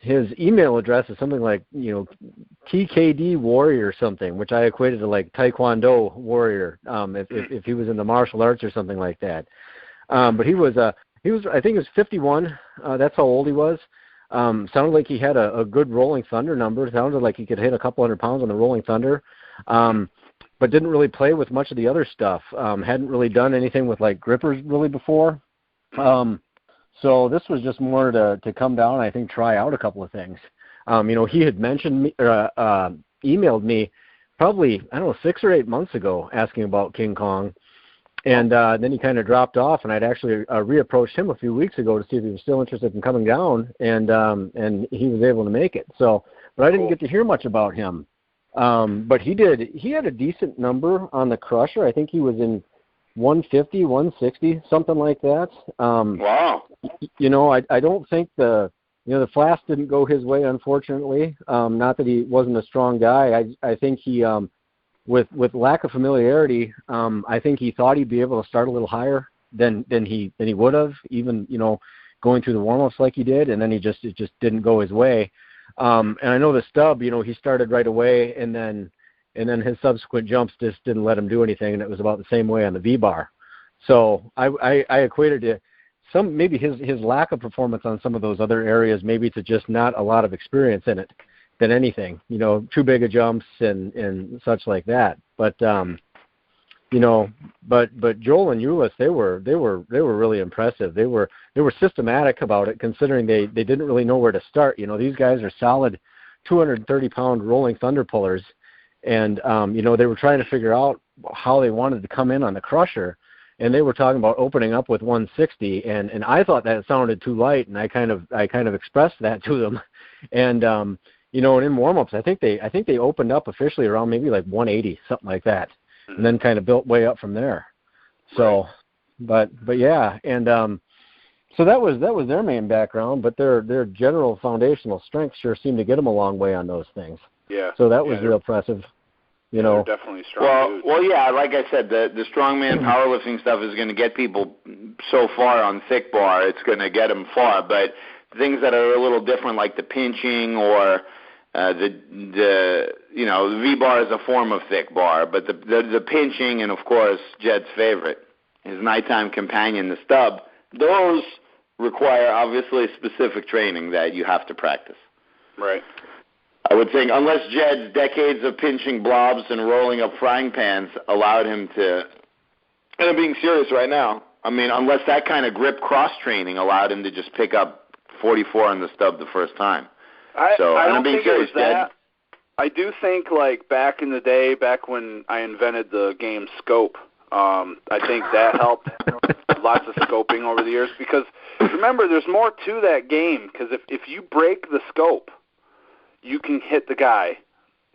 his email address is something like, TKD Warrior or something, which I equated to like Taekwondo Warrior, if he was in the martial arts or something like that. But I think he was 51. That's how old he was. Sounded like he had a good Rolling Thunder number. Sounded like he could hit a couple 100 pounds on the Rolling Thunder. But didn't really play with much of the other stuff. Hadn't really done anything with like grippers really before. So this was just more to come down and I think try out a couple of things. He had emailed me probably, 6 or 8 months ago asking about King Kong. And then he kind of dropped off, and I'd actually reapproached him a few weeks ago to see if he was still interested in coming down, and he was able to make it. So, but I didn't get to hear much about him. But he did. He had a decent number on the crusher. I think he was in 150, 160, something like that. Wow. I don't think the flask didn't go his way, unfortunately. Not that he wasn't a strong guy. I think he, with lack of familiarity, I think he thought he'd be able to start a little higher than he would have, even going through the warm-ups like he did, and then it just didn't go his way. And I know the stub, he started right away, and then his subsequent jumps just didn't let him do anything, and it was about the same way on the V-bar. So I equated it maybe his lack of performance on some of those other areas, maybe to just not a lot of experience in it than anything, too big of jumps and such like that. But but Joel and Ulyss, they were really impressive. They were systematic about it, considering they didn't really know where to start. These guys are solid 230-pound Rolling Thunder pullers, and they were trying to figure out how they wanted to come in on the crusher, and they were talking about opening up with 160, and I thought that sounded too light, and I kind of expressed that to them, and and in warm-ups, I think they opened up officially around maybe like 180, something like that, and then kind of built way up from there. So, right. but yeah, and so that was their main background, but their general foundational strength sure seemed to get them a long way on those things. Yeah. So that was real impressive. They're definitely strong dudes. Well, yeah, like I said, the strongman powerlifting stuff is going to get people so far on thick bar. It's going to get them far, but things that are a little different, like the pinching or the V-bar is a form of thick bar, but the pinching and, of course, Jedd's favorite, his nighttime companion, the stub, those require, obviously, specific training that you have to practice. Right. I would think, unless Jedd's decades of pinching blobs and rolling up frying pans allowed him to, and I'm being serious right now, unless that kind of grip cross-training allowed him to just pick up 44 on the stub the first time. I'm being serious, Jedd. I do think, like, back in the day, back when I invented the game Scope, I think that helped. Lots of scoping over the years, because remember, there's more to that game, because if you break the scope, you can hit the guy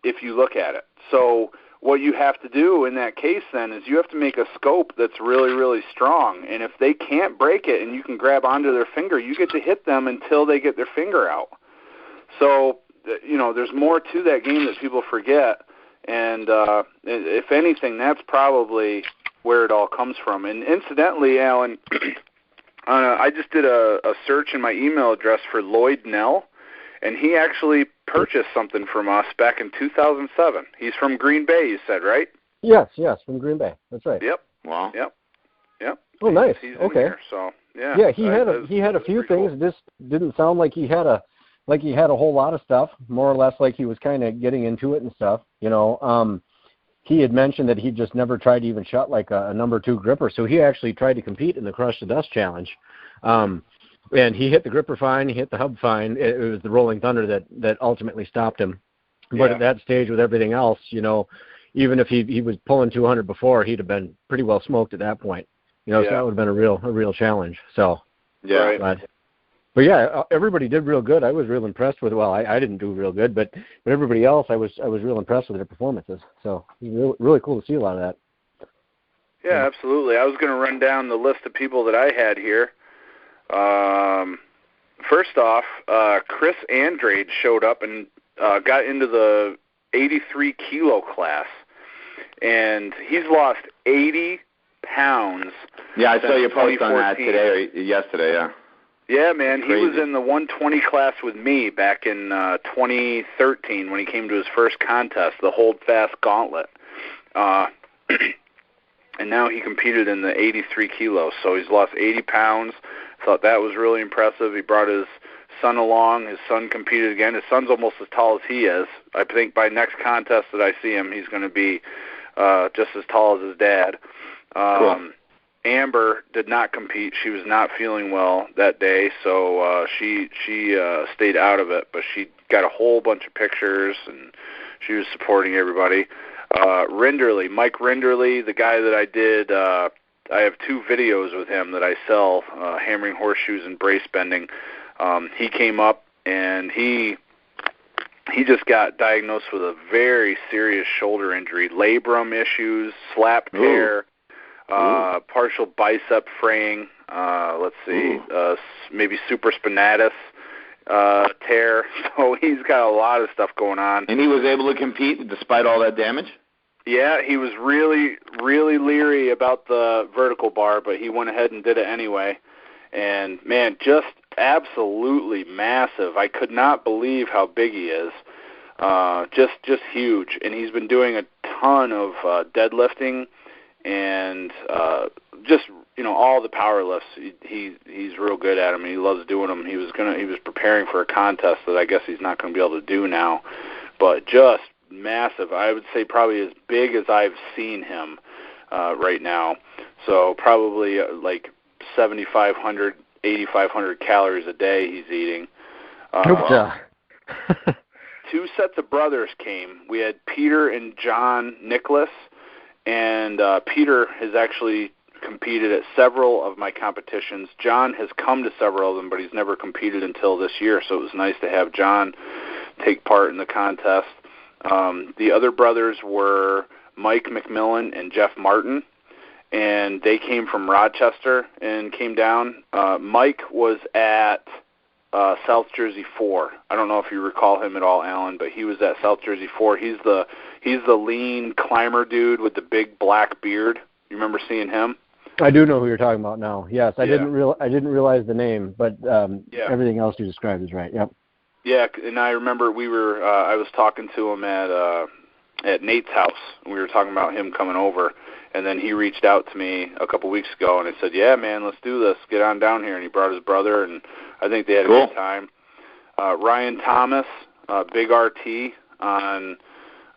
if you look at it. So what you have to do in that case then is you have to make a scope that's really, really strong. And if they can't break it and you can grab onto their finger, you get to hit them until they get their finger out. So, there's more to that game that people forget. And if anything, that's probably where it all comes from. And incidentally, Alan, I just did a search in my email address for Lloyd Nell, and he actually purchased something from us back in 2007. He's from Green Bay, you said, right? Yes, from Green Bay. That's right. Yep. Wow. Yep. Oh, nice. He's okay. Here, so yeah. Yeah, he had a few things. Cool. This didn't sound like he had a whole lot of stuff. More or less, like he was kind of getting into it and stuff. He had mentioned that he just never tried to even shot like a number 2 gripper. So he actually tried to compete in the Crush the Dust Challenge. And he hit the gripper fine, he hit the hub fine. It was the Rolling Thunder that ultimately stopped him. But at that stage with everything else, even if he was pulling 200 before, he'd have been pretty well smoked at that point. So that would have been a real challenge. So yeah. But yeah, everybody did real good. I was real impressed with. Well, I didn't do real good, but everybody else, I was real impressed with their performances. So it was really cool to see a lot of that. Yeah, absolutely. I was going to run down the list of people that I had here. First off, Chris Andrade showed up and got into the 83 kilo class, and he's lost 80 pounds. Yeah, I saw your post on that today or yesterday. Yeah. Yeah, man, he was in the 120 class with me back in 2013 when he came to his first contest, the Hold Fast Gauntlet. And now he competed in the 83 kilos, so he's lost 80 pounds. Thought that was really impressive. He brought his son along. His son competed again. His son's almost as tall as he is. I think by next contest that I see him, he's going to be just as tall as his dad. Cool. Amber did not compete. She was not feeling well that day, so she stayed out of it. But she got a whole bunch of pictures, and she was supporting everybody. Rinderly, Mike Rinderly, the guy that I did, I have 2 videos with him that I sell, hammering horseshoes and brace bending. He came up, and he just got diagnosed with a very serious shoulder injury, labrum issues, slap tear. Partial bicep fraying, let's see, maybe supraspinatus tear. So he's got a lot of stuff going on. And he was able to compete despite all that damage? Yeah, he was really, really leery about the vertical bar, but he went ahead and did it anyway. And, man, just absolutely massive. I could not believe how big he is. Just huge. And he's been doing a ton of deadlifting and just all the power lifts. He's real good at them. He loves doing them. He was preparing for a contest that I guess he's not going to be able to do now, but just massive. I would say probably as big as I've seen him right now. So probably like 7,500, 8,500 calories a day he's eating. 2 sets of brothers came. We had Peter and John Nicholas. And Peter has actually competed at several of my competitions. John has come to several of them, but he's never competed until this year, so it was nice to have John take part in the contest. The other brothers were Mike McMillan and Jeff Martin, and they came from Rochester and came down. Mike was at South Jersey 4. I don't know if you recall him at all, Alan, but he was at South Jersey 4. He's the lean climber dude with the big black beard. You remember seeing him? I do know who you're talking about now. Yes, I didn't realize the name, but everything else you described is right. Yep. Yeah, and I remember I was talking to him at Nate's house. We were talking about him coming over, and then he reached out to me a couple weeks ago, and I said, "Yeah, man, let's do this. Get on down here." And he brought his brother, and I think they had a good time. Ryan Thomas, Big RT on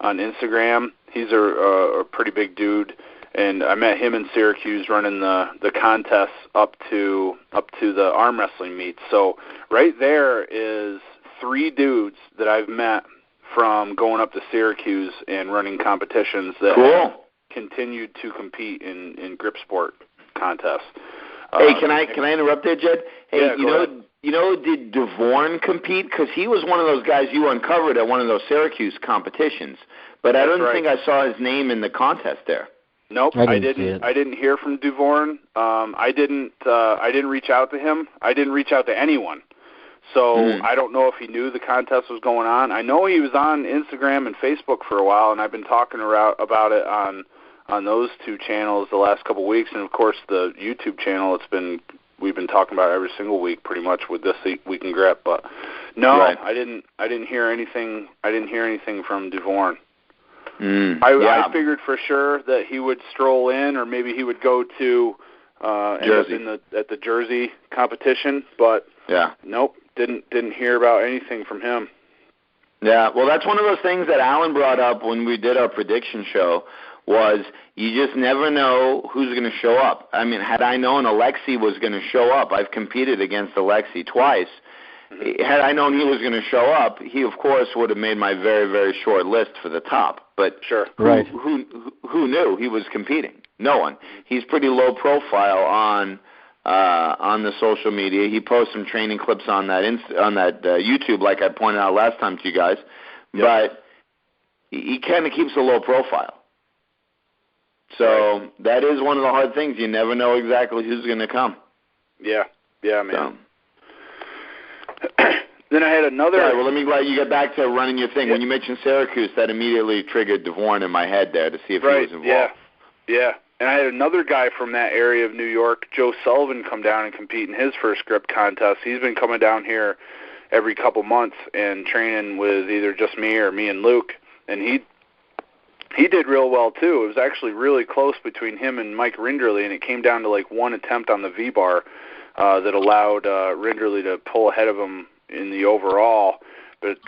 Instagram. He's a pretty big dude, and I met him in Syracuse running the contests up to the arm wrestling meets. So right there is 3 dudes that I've met from going up to Syracuse and running competitions that have continued to compete in grip sport contests. Hey, can I interrupt there, Jedd? Hey, yeah, did DeVorn compete? Because he was one of those guys you uncovered at one of those Syracuse competitions. But I don't think I saw his name in the contest there. Nope, I didn't hear from DeVorn. I didn't reach out to him. I didn't reach out to anyone. So I don't know if he knew the contest was going on. I know he was on Instagram and Facebook for a while, and I've been talking about it on those two channels the last couple of weeks, and of course the YouTube channel. We've been talking about it every single week, pretty much, with This Week in Grip. But no, right. I didn't hear anything. I didn't hear anything from DeVorn. I figured for sure that he would stroll in, or maybe he would go to Jersey. At the Jersey competition. But nope, didn't hear about anything from him. Yeah, well, that's one of those things that Alan brought up when we did our prediction show. Was you just never know who's going to show up. I mean, had I known Alexei was going to show up, I've competed against Alexei twice. Had I known he was going to show up, he, of course, would have made my very, very short list for the top. But who knew he was competing? No one. He's pretty low profile on the social media. He posts some training clips on that YouTube, like I pointed out last time to you guys. Yep. But he kind of keeps a low profile. So that is one of the hard things. You never know exactly who's going to come. Yeah, man. So. Then I had another. Well, let me let you get back to running your thing. Yeah. When you mentioned Syracuse, that immediately triggered DeVorn in my head there to see if he was involved. Yeah. And I had another guy from that area of New York, Joe Sullivan, come down and compete in his first grip contest. He's been coming down here every couple months and training with either just me or me and Luke, and he did real well, too. It was actually really close between him and Mike Rinderly, and it came down to like one attempt on the V-bar that allowed Rinderly to pull ahead of him in the overall. But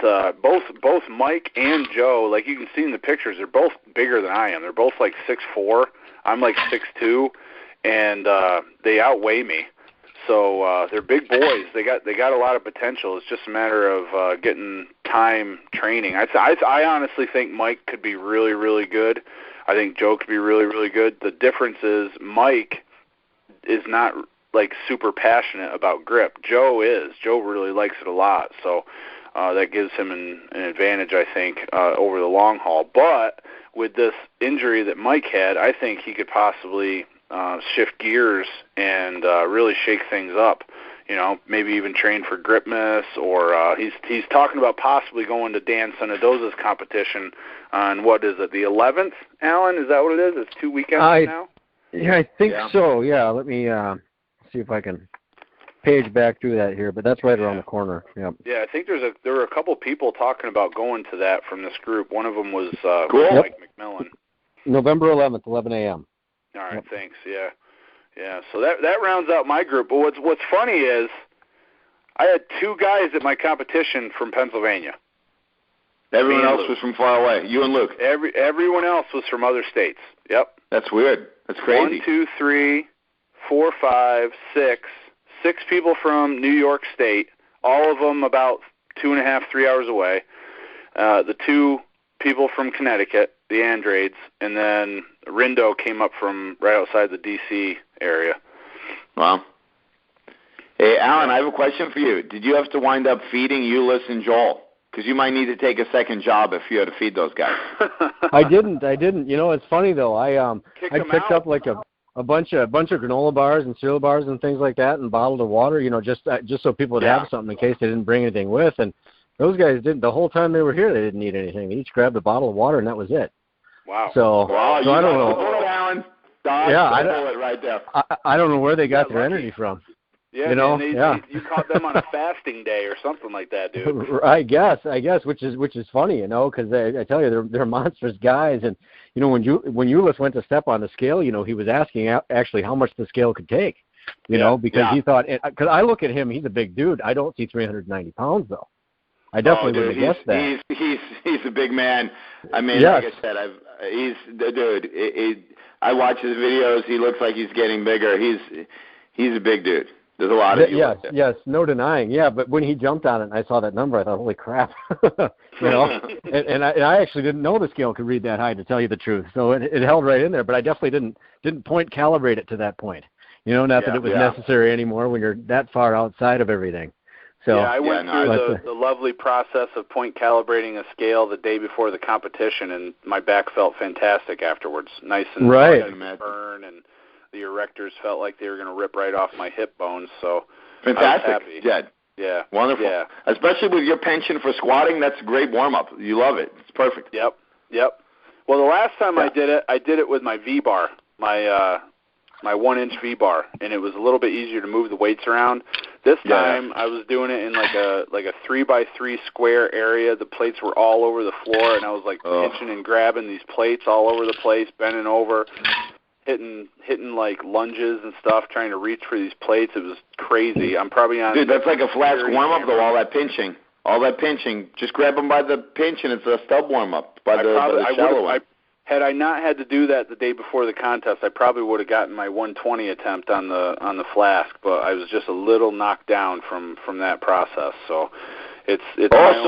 both Mike and Joe, like you can see in the pictures, they're both bigger than I am. They're both like 6'4". I'm like 6'2", and they outweigh me. So they're big boys. They got a lot of potential. It's just a matter of getting time training. I honestly think Mike could be really, really good. I think Joe could be really, really good. The difference is Mike is not like super passionate about grip. Joe is. Joe really likes it a lot. So that gives him an advantage, I think, over the long haul. But with this injury that Mike had, I think he could possibly shift gears and really shake things up. You know, maybe even train for Gripmas, or he's talking about possibly going to Dan Senadoza's competition on, what is it, the 11th, Alan? Is that what it is? It's 2 weekends from now? Yeah, I think so, yeah. Let me see if I can page back through that here, but that's right around the corner. Yep. Yeah, I think there were a couple people talking about going to that from this group. One of them was Mike McMillan. November 11th, 11 a.m. All right, thanks. Yeah. So that rounds out my group. But what's funny is I had two guys at my competition from Pennsylvania. Everyone else was from far away. You and Luke. Everyone else was from other states. Yep. That's weird. That's crazy. 1, 2, 3, 4, 5, 6. 6 people from New York State. All of them about 2.5, 3 hours away. The 2 people from Connecticut, the Andrades, and then Rindo came up from right outside the D.C. area. Wow. Hey, Alan, I have a question for you. Did you have to wind up feeding Ulyss and Joel? Because you might need to take a second job if you had to feed those guys. I didn't. You know, it's funny, though. I picked up like a bunch of granola bars and cereal bars and things like that, and bottled of water, you know, just so people would have something in case they didn't bring anything with. And those guys didn't. The whole time they were here, they didn't need anything. They each grabbed a bottle of water, and that was it. Wow. So I don't know. Bullet, Alan. Right there. I don't know where they got their energy from. Yeah, you know, man, you caught them on a fasting day or something like that, dude. I guess, which is funny, you know, because I tell you, they're monstrous guys, and you know, when Ulyss went to step on the scale, you know, he was asking actually how much the scale could take, you know, because he thought, because I look at him, he's a big dude. I don't see 390 pounds though. I definitely wouldn't have guessed that. He's a big man. I mean, like I said, he's the dude. I watch his videos. He looks like he's getting bigger. He's a big dude. There's a lot of you. Yes, no denying. Yeah, but when he jumped on it and I saw that number, I thought, holy crap. You know, and I actually didn't know the scale could read that high, to tell you the truth. So it held right in there, but I definitely didn't point calibrate it to that point. You know, not that it was necessary anymore when you're that far outside of everything. So, yeah, I went through the lovely process of point calibrating a scale the day before the competition, and my back felt fantastic afterwards. Nice and burn, and the erectors felt like they were going to rip right off my hip bones. So fantastic, I was happy. Jedd. Yeah, wonderful. Yeah. Especially with your penchant for squatting, that's a great warm up. You love it. It's perfect. Yep. Well, the last time I did it with my V-bar, my 1-inch V-bar, and it was a little bit easier to move the weights around. This time I was doing it in like a 3x3 square area. The plates were all over the floor, and I was like pinching and grabbing these plates all over the place, bending over, hitting like lunges and stuff, trying to reach for these plates. It was crazy. I'm probably on. Dude, that's like a flask warm up though. All that pinching. Just grab them by the pinch, and it's a stub warm up by the shallow one. Had I not had to do that the day before the contest, I probably would have gotten my 120 attempt on the flask, but I was just a little knocked down from that process. So it's so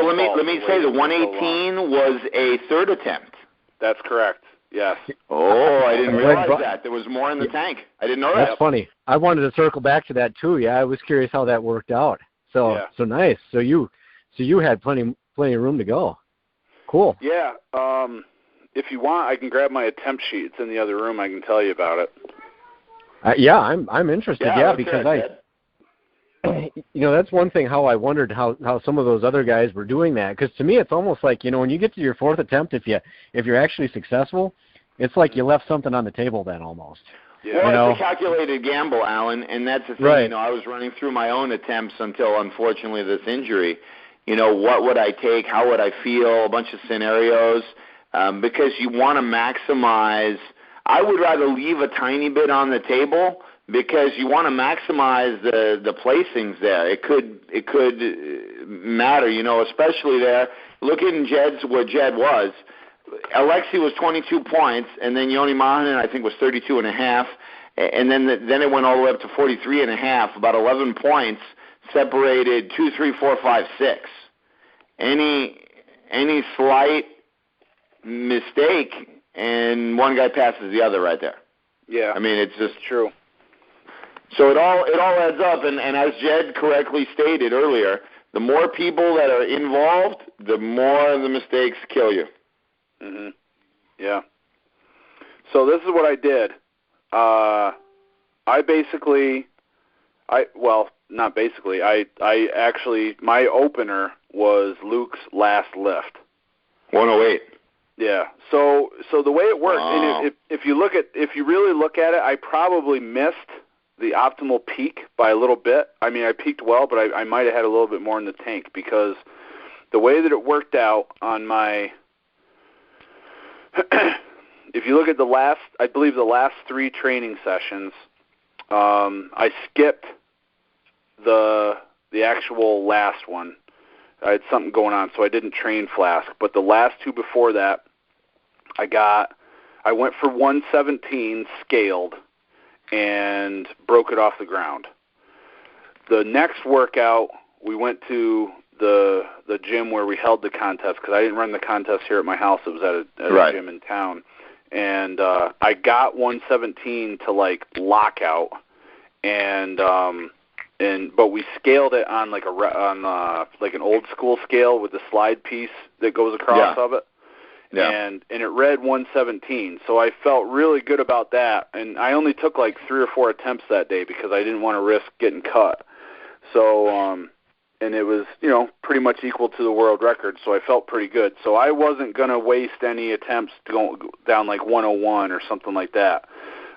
let me say the 118 was a third attempt. That's correct. Yes. Oh, I didn't realize that. There was more in the tank. I didn't know that. That's funny. I wanted to circle back to that too. Yeah, I was curious how that worked out. So nice. So you had plenty of room to go. Cool. Yeah. If you want, I can grab my attempt sheet. It's in the other room. I can tell you about it. I'm interested. Yeah, because that's one thing. How I wondered how some of those other guys were doing that. Because to me, it's almost like when you get to your fourth attempt, if you're actually successful, it's like you left something on the table then almost. Yeah. Well, it's a calculated gamble, Alan, and that's the thing. Right. I was running through my own attempts until, unfortunately, this injury. What would I take? How would I feel? A bunch of scenarios. Because you want to maximize. I would rather leave a tiny bit on the table because you want to maximize the placings there. It could matter, especially there. Look at where Jedd was. Alexei was 22 points, and then Yoni Mahanen, I think, was 32.5, and then it went all the way up to 43.5. About 11 points separated 2, 3, 4, 5, 6. Any slight mistake, and one guy passes the other right there. Yeah. I mean, it's just true. So it all adds up, and as Jedd correctly stated earlier, the more people that are involved, the more the mistakes kill you. Mhm. Yeah. So this is what I did. I actually, my opener was Luke's last lift. 108. Yeah. So the way it works, and if you really look at it, I probably missed the optimal peak by a little bit. I mean, I peaked well, but I might have had a little bit more in the tank because the way that it worked out on my, if you look at the last 3 training sessions, I skipped the actual last one. I had something going on, so I didn't train flask. But the last 2 before that, I went for 117 scaled and broke it off the ground. The next workout, we went to the gym where we held the contest because I didn't run the contest here at my house. It was at a gym in town. And I got 117 to lockout, but we scaled it on like an old school scale with the slide piece that goes across of it. Yeah. And it read 117, so I felt really good about that. And I only took 3 or 4 attempts that day because I didn't want to risk getting cut. So, and it was, pretty much equal to the world record, so I felt pretty good. So I wasn't going to waste any attempts to go down 101 or something like that.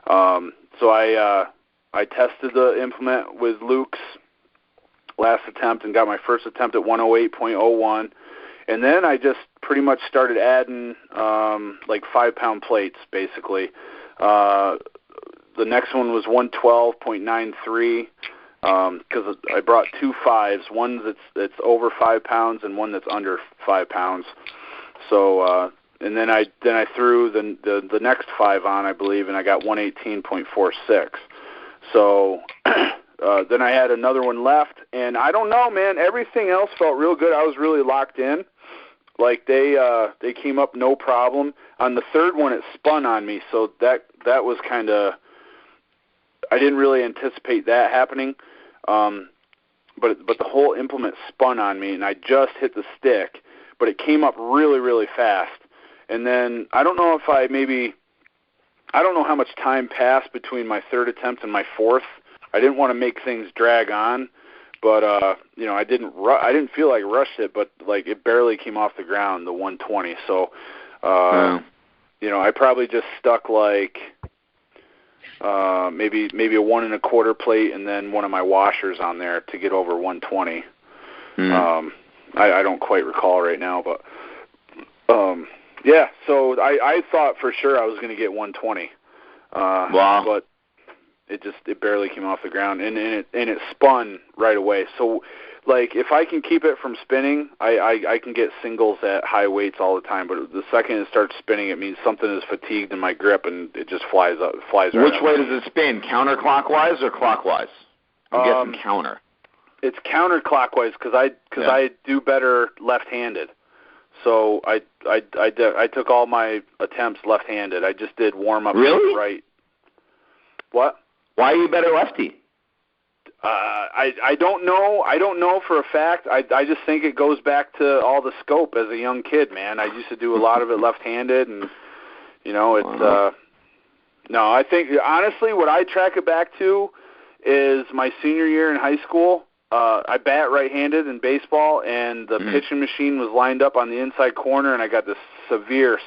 So I tested the implement with Luke's last attempt and got my first attempt at 108.01. And then I just pretty much started adding 5-pound plates, basically. The next one was 112.93 because I brought 2 5s, one that's over 5 pounds and one that's under 5 pounds. So and then I threw the next 5 on, I believe, and I got 118.46. So then I had another one left, and I don't know, man. Everything else felt real good. I was really locked in. They came up no problem. On the third one, it spun on me, so that was kind of, I didn't really anticipate that happening. but the whole implement spun on me, and I just hit the stick, but it came up really, really fast. And then I don't know how much time passed between my third attempt and my fourth. I didn't want to make things drag on, but I didn't feel like I rushed it, but like it barely came off the ground, the 120. So I probably just stuck like maybe a 1 1/4 plate and then one of my washers on there to get over 120. I don't quite recall right now, but yeah. So I thought for sure I was going to get 120. Wow. But it barely came off the ground, and it spun right away. So, like, if I can keep it from spinning, I can get singles at high weights all the time. But the second it starts spinning, it means something is fatigued in my grip, and it just flies right Which out. way does it spin? Counterclockwise or clockwise? I'm guessing counter. It's counterclockwise because I do better left-handed. So I took all my attempts left-handed. I just did warm-up right. What? Why are you better lefty? I don't know. I don't know for a fact. I just think it goes back to all the scope as a young kid, man. I used to do a lot of it left-handed, and it's no. I think honestly, what I track it back to is my senior year in high school. I bat right-handed in baseball, and the pitching machine was lined up on the inside corner, and I got this severe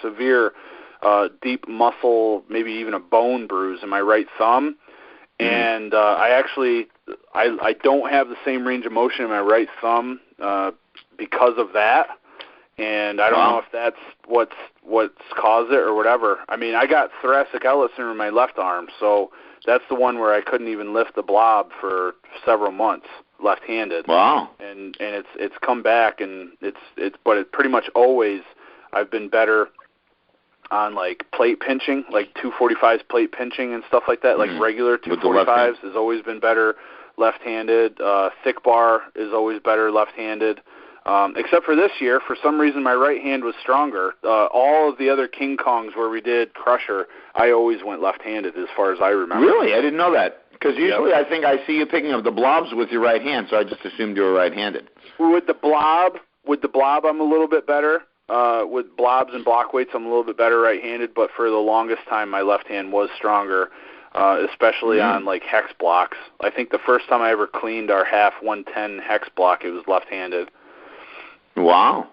deep muscle, maybe even a bone bruise in my right thumb. And I don't have the same range of motion in my right thumb because of that. And I don't know if that's what's caused it or whatever. I mean, I got thoracic outlet syndrome in my left arm, so that's the one where I couldn't even lift the blob for several months, left-handed. Wow. And it's come back, and but it pretty much always I've been better on like plate pinching, like 245s plate pinching and stuff like that, like regular 245s has always been better left-handed. Thick bar is always better left-handed. Except for this year, for some reason my right hand was stronger. All of the other King Kongs where we did Crusher, I always went left-handed as far as I remember. Really? I didn't know that. Because usually I think I see you picking up the blobs with your right hand, so I just assumed you were right-handed. With the blob, I'm a little bit better. With blobs and block weights, I'm a little bit better right-handed, but for the longest time, my left hand was stronger, especially on, like, hex blocks. I think the first time I ever cleaned our half 110 hex block, it was left-handed. Wow.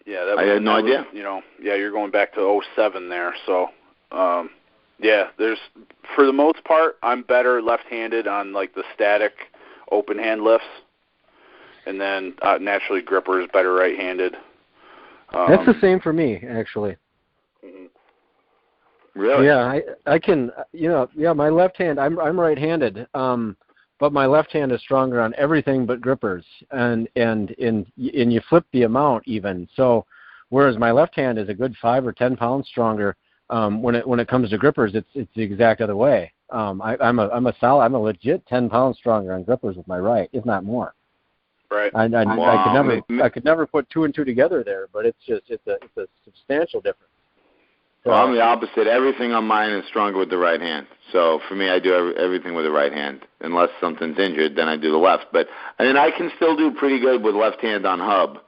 Yeah, I had no idea. You're going back to 07 there, so, for the most part, I'm better left-handed on, like, the static open hand lifts, and then naturally gripper is better right-handed. That's the same for me, actually. Really? Yeah, I can. My left hand. I'm right-handed, but my left hand is stronger on everything but grippers, and you flip the amount even. So, whereas my left hand is a good 5 or 10 pounds stronger, when it comes to grippers, it's the exact other way. I'm a legit 10 pounds stronger on grippers with my right, if not more. Right. I could never put two and two together there, but it's a substantial difference. So, well, I'm the opposite. Everything on mine is stronger with the right hand. So for me, I do everything with the right hand. Unless something's injured, then I do the left. But I can still do pretty good with left hand on hub.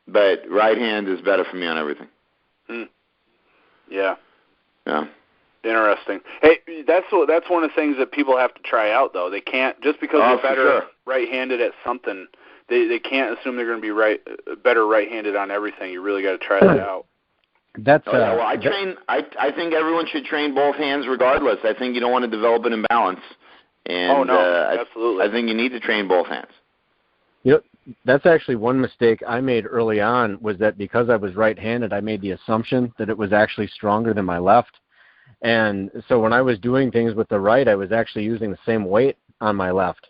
But right hand is better for me on everything. Yeah. Yeah. Interesting. Hey, that's one of the things that people have to try out, though. They can't, just because they're better right-handed at something, they can't assume they're going to be better right-handed on everything. You really got to try that out. That's I think everyone should train both hands regardless. I think you don't want to develop an imbalance. And absolutely. I think you need to train both hands. That's actually one mistake I made early on, was that because I was right-handed, I made the assumption that it was actually stronger than my left. And so when I was doing things with the right, I was actually using the same weight on my left.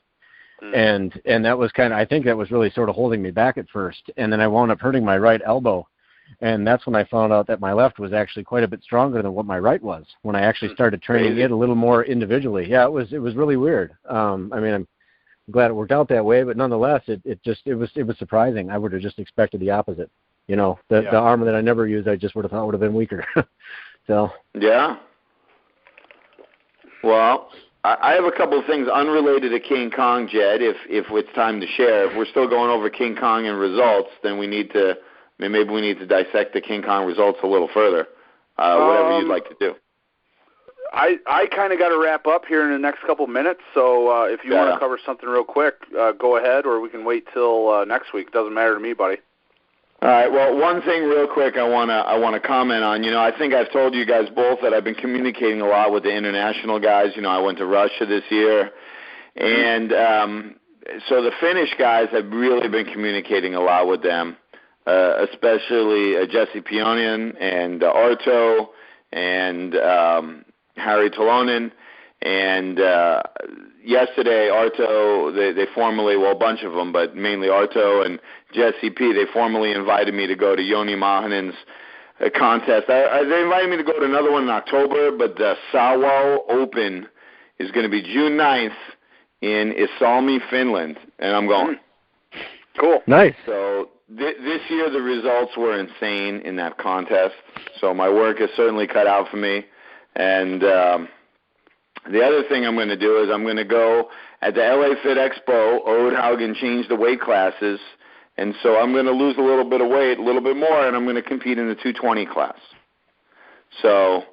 And that was I think that was really sort of holding me back at first. And then I wound up hurting my right elbow. And that's when I found out that my left was actually quite a bit stronger than what my right was, when I actually started training it a little more individually. Yeah, it was really weird. I'm glad it worked out that way, but nonetheless, it was surprising. I would have just expected the opposite. The arm that I never used, I just would have been weaker. So. Yeah. Well, I have a couple of things unrelated to King Kong, Jedd, if it's time to share. If we're still going over King Kong and results, then maybe we need to dissect the King Kong results a little further. Whatever you'd like to do. I kind of got to wrap up here in the next couple of minutes, so if you want to cover something real quick, go ahead, or we can wait till next week. Doesn't matter to me, buddy. All right. Well, one thing real quick I want to comment on. I think I've told you guys both that I've been communicating a lot with the international guys. I went to Russia this year, and so the Finnish guys have really been communicating a lot with them, especially Jesse Pionian and Arto and Harry Talonen. And yesterday, Arto, they formally, well, a bunch of them, but mainly Arto and Jesse P., they formally invited me to go to Joni Mahanen's contest. They invited me to go to another one in October, but the Savo Open is going to be June 9th in Iisalmi, Finland, and I'm going. Cool. Nice. So this year the results were insane in that contest, so my work is certainly cut out for me. And the other thing I'm going to do is I'm going to go at the LA Fit Expo. Ode Haugen changed the weight classes, and so I'm going to lose a little bit of weight, a little bit more, and I'm going to compete in the 220 class. So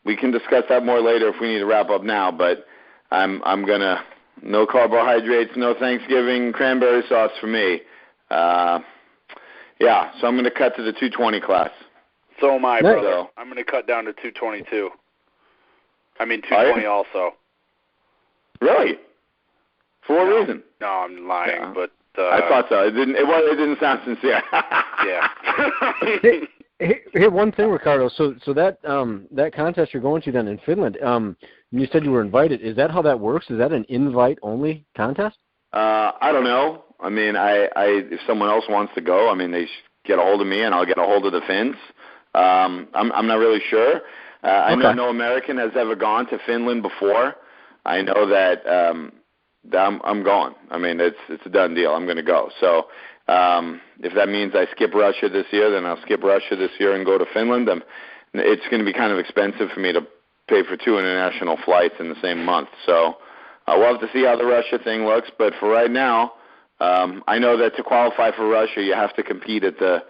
we can discuss that more later if we need to wrap up now, but I'm going to, no carbohydrates, no Thanksgiving cranberry sauce for me. Yeah, so I'm going to cut to the 220 class. So am I, Nice. brother. I'm going to cut down to 222. 220 also. Really? For what reason? No, I'm lying, but I thought so. It didn't sound sincere. Yeah. Hey, one thing, Ricardo. So that contest you're going to then in Finland, you said you were invited. Is that how that works? Is that an invite-only contest? I don't know. I mean, if someone else wants to go, they should get a hold of me, and I'll get a hold of the Finns. I'm not really sure. I know no American has ever gone to Finland before. I know that I'm going. It's a done deal. I'm going to go. So if that means I skip Russia this year, then I'll skip Russia this year and go to Finland. It's going to be kind of expensive for me to pay for 2 international flights in the same month. So we'll have to see how the Russia thing looks. But for right now, I know that to qualify for Russia, you have to compete at the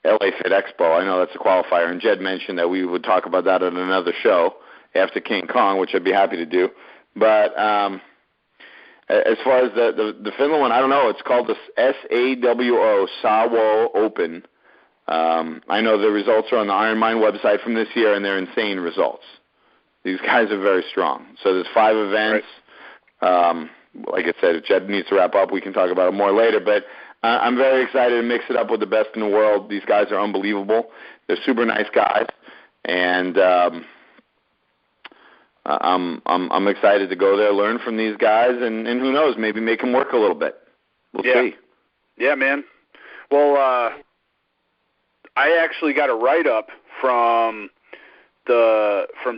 LA Fit Expo. I know that's a qualifier, and Jedd mentioned that we would talk about that on another show after King Kong, which I'd be happy to do. But as far as the Finland one, I don't know. It's called the SAWO, Savo Open. I know the results are on the Iron Mind website from this year, and they're insane results. These guys are very strong. So there's 5 events. Right. Like I said, if Jedd needs to wrap up, we can talk about it more later. But I'm very excited to mix it up with the best in the world. These guys are unbelievable. They're super nice guys, and I'm excited to go there, learn from these guys, and who knows, maybe make them work a little bit. We'll see. Yeah, man. Well, I actually got a write-up from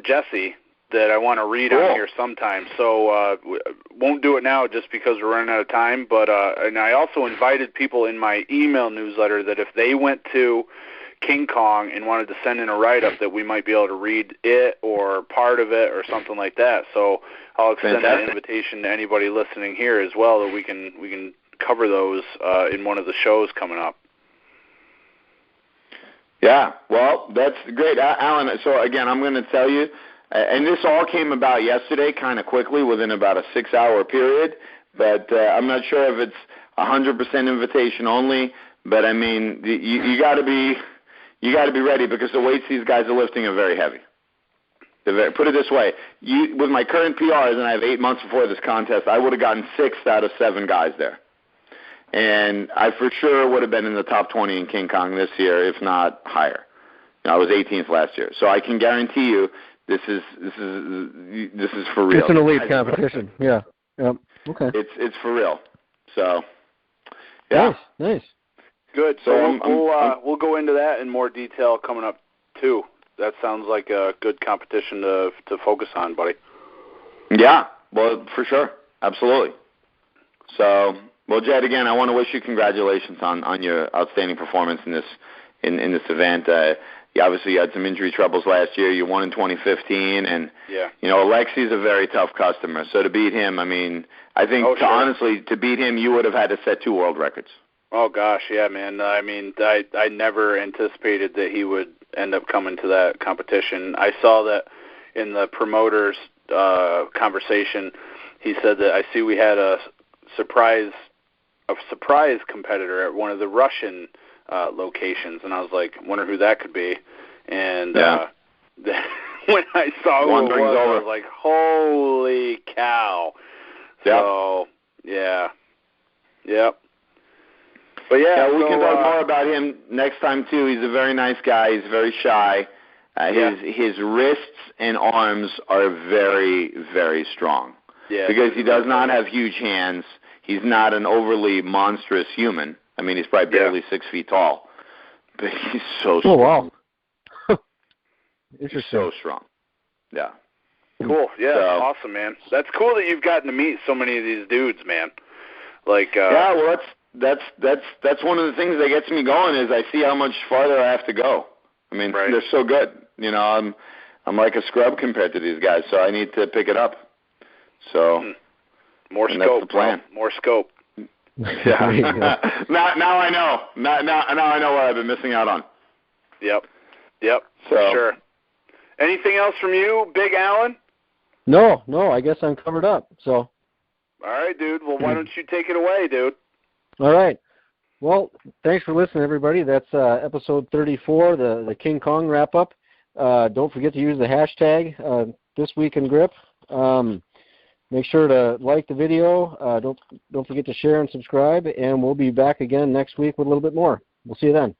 Jesse that I want to read on here sometime. So won't do it now just because we're running out of time. But and I also invited people in my email newsletter that if they went to King Kong and wanted to send in a write-up, that we might be able to read it or part of it or something like that. So I'll extend that invitation to anybody listening here as well, that we can cover those in one of the shows coming up. Yeah, well, that's great. Alan, so again, I'm going to tell you, and this all came about yesterday kind of quickly within about a 6-hour period, but I'm not sure if it's 100% invitation only, but I mean, you got to be ready, because the weights these guys are lifting are very heavy. Put it this way, with my current PRs, and I have 8 months before this contest, I would have gotten 6 out of 7 guys there. And I for sure would have been in the top 20 in King Kong this year, if not higher. I was 18th last year, so I can guarantee you this is for real. It's an elite competition. Yeah. Yep. Okay. It's for real. So yeah. Nice. Good. So we'll go into that in more detail coming up too. That sounds like a good competition to focus on, buddy. Yeah. Well, for sure. Absolutely. So. Well, Jedd, again, I want to wish you congratulations on your outstanding performance in this event. You obviously had some injury troubles last year. You won in 2015, and yeah. Alexi's a very tough customer. So to beat him, I mean, I think honestly, to beat him, you would have had to set 2 world records. Oh gosh, yeah, man. I mean, I never anticipated that he would end up coming to that competition. I saw that in the promoter's conversation. He said that I see we had a surprise competitor at one of the Russian locations, and I was like, wonder who that could be. And when I saw who it was, I was like, holy cow. So, yeah. Yep. But yeah, we can talk more about him next time too. He's a very nice guy. He's very shy. His wrists and arms are very, very strong. Yeah, because he does not have huge hands. He's not an overly monstrous human. I mean, he's probably barely 6 feet tall, but he's so strong. Oh wow! He's so strong. Yeah. Cool. Yeah, awesome, man. That's cool that you've gotten to meet so many of these dudes, man. Like. Yeah, well, that's one of the things that gets me going is I see how much farther I have to go. I mean, they're so good. I'm like a scrub compared to these guys, so I need to pick it up. So more scope. That's the plan. More scope. Yeah. now I know. Now I know what I've been missing out on. Yep. For sure. Anything else from you, Big Alan? No. I guess I'm covered up. So. All right, dude. Well, why don't you take it away, dude? All right. Well, thanks for listening, everybody. That's episode 34, the King Kong wrap-up. Don't forget to use the hashtag This Week in Grip. Make sure to like the video. Don't forget to share and subscribe, and we'll be back again next week with a little bit more. We'll see you then.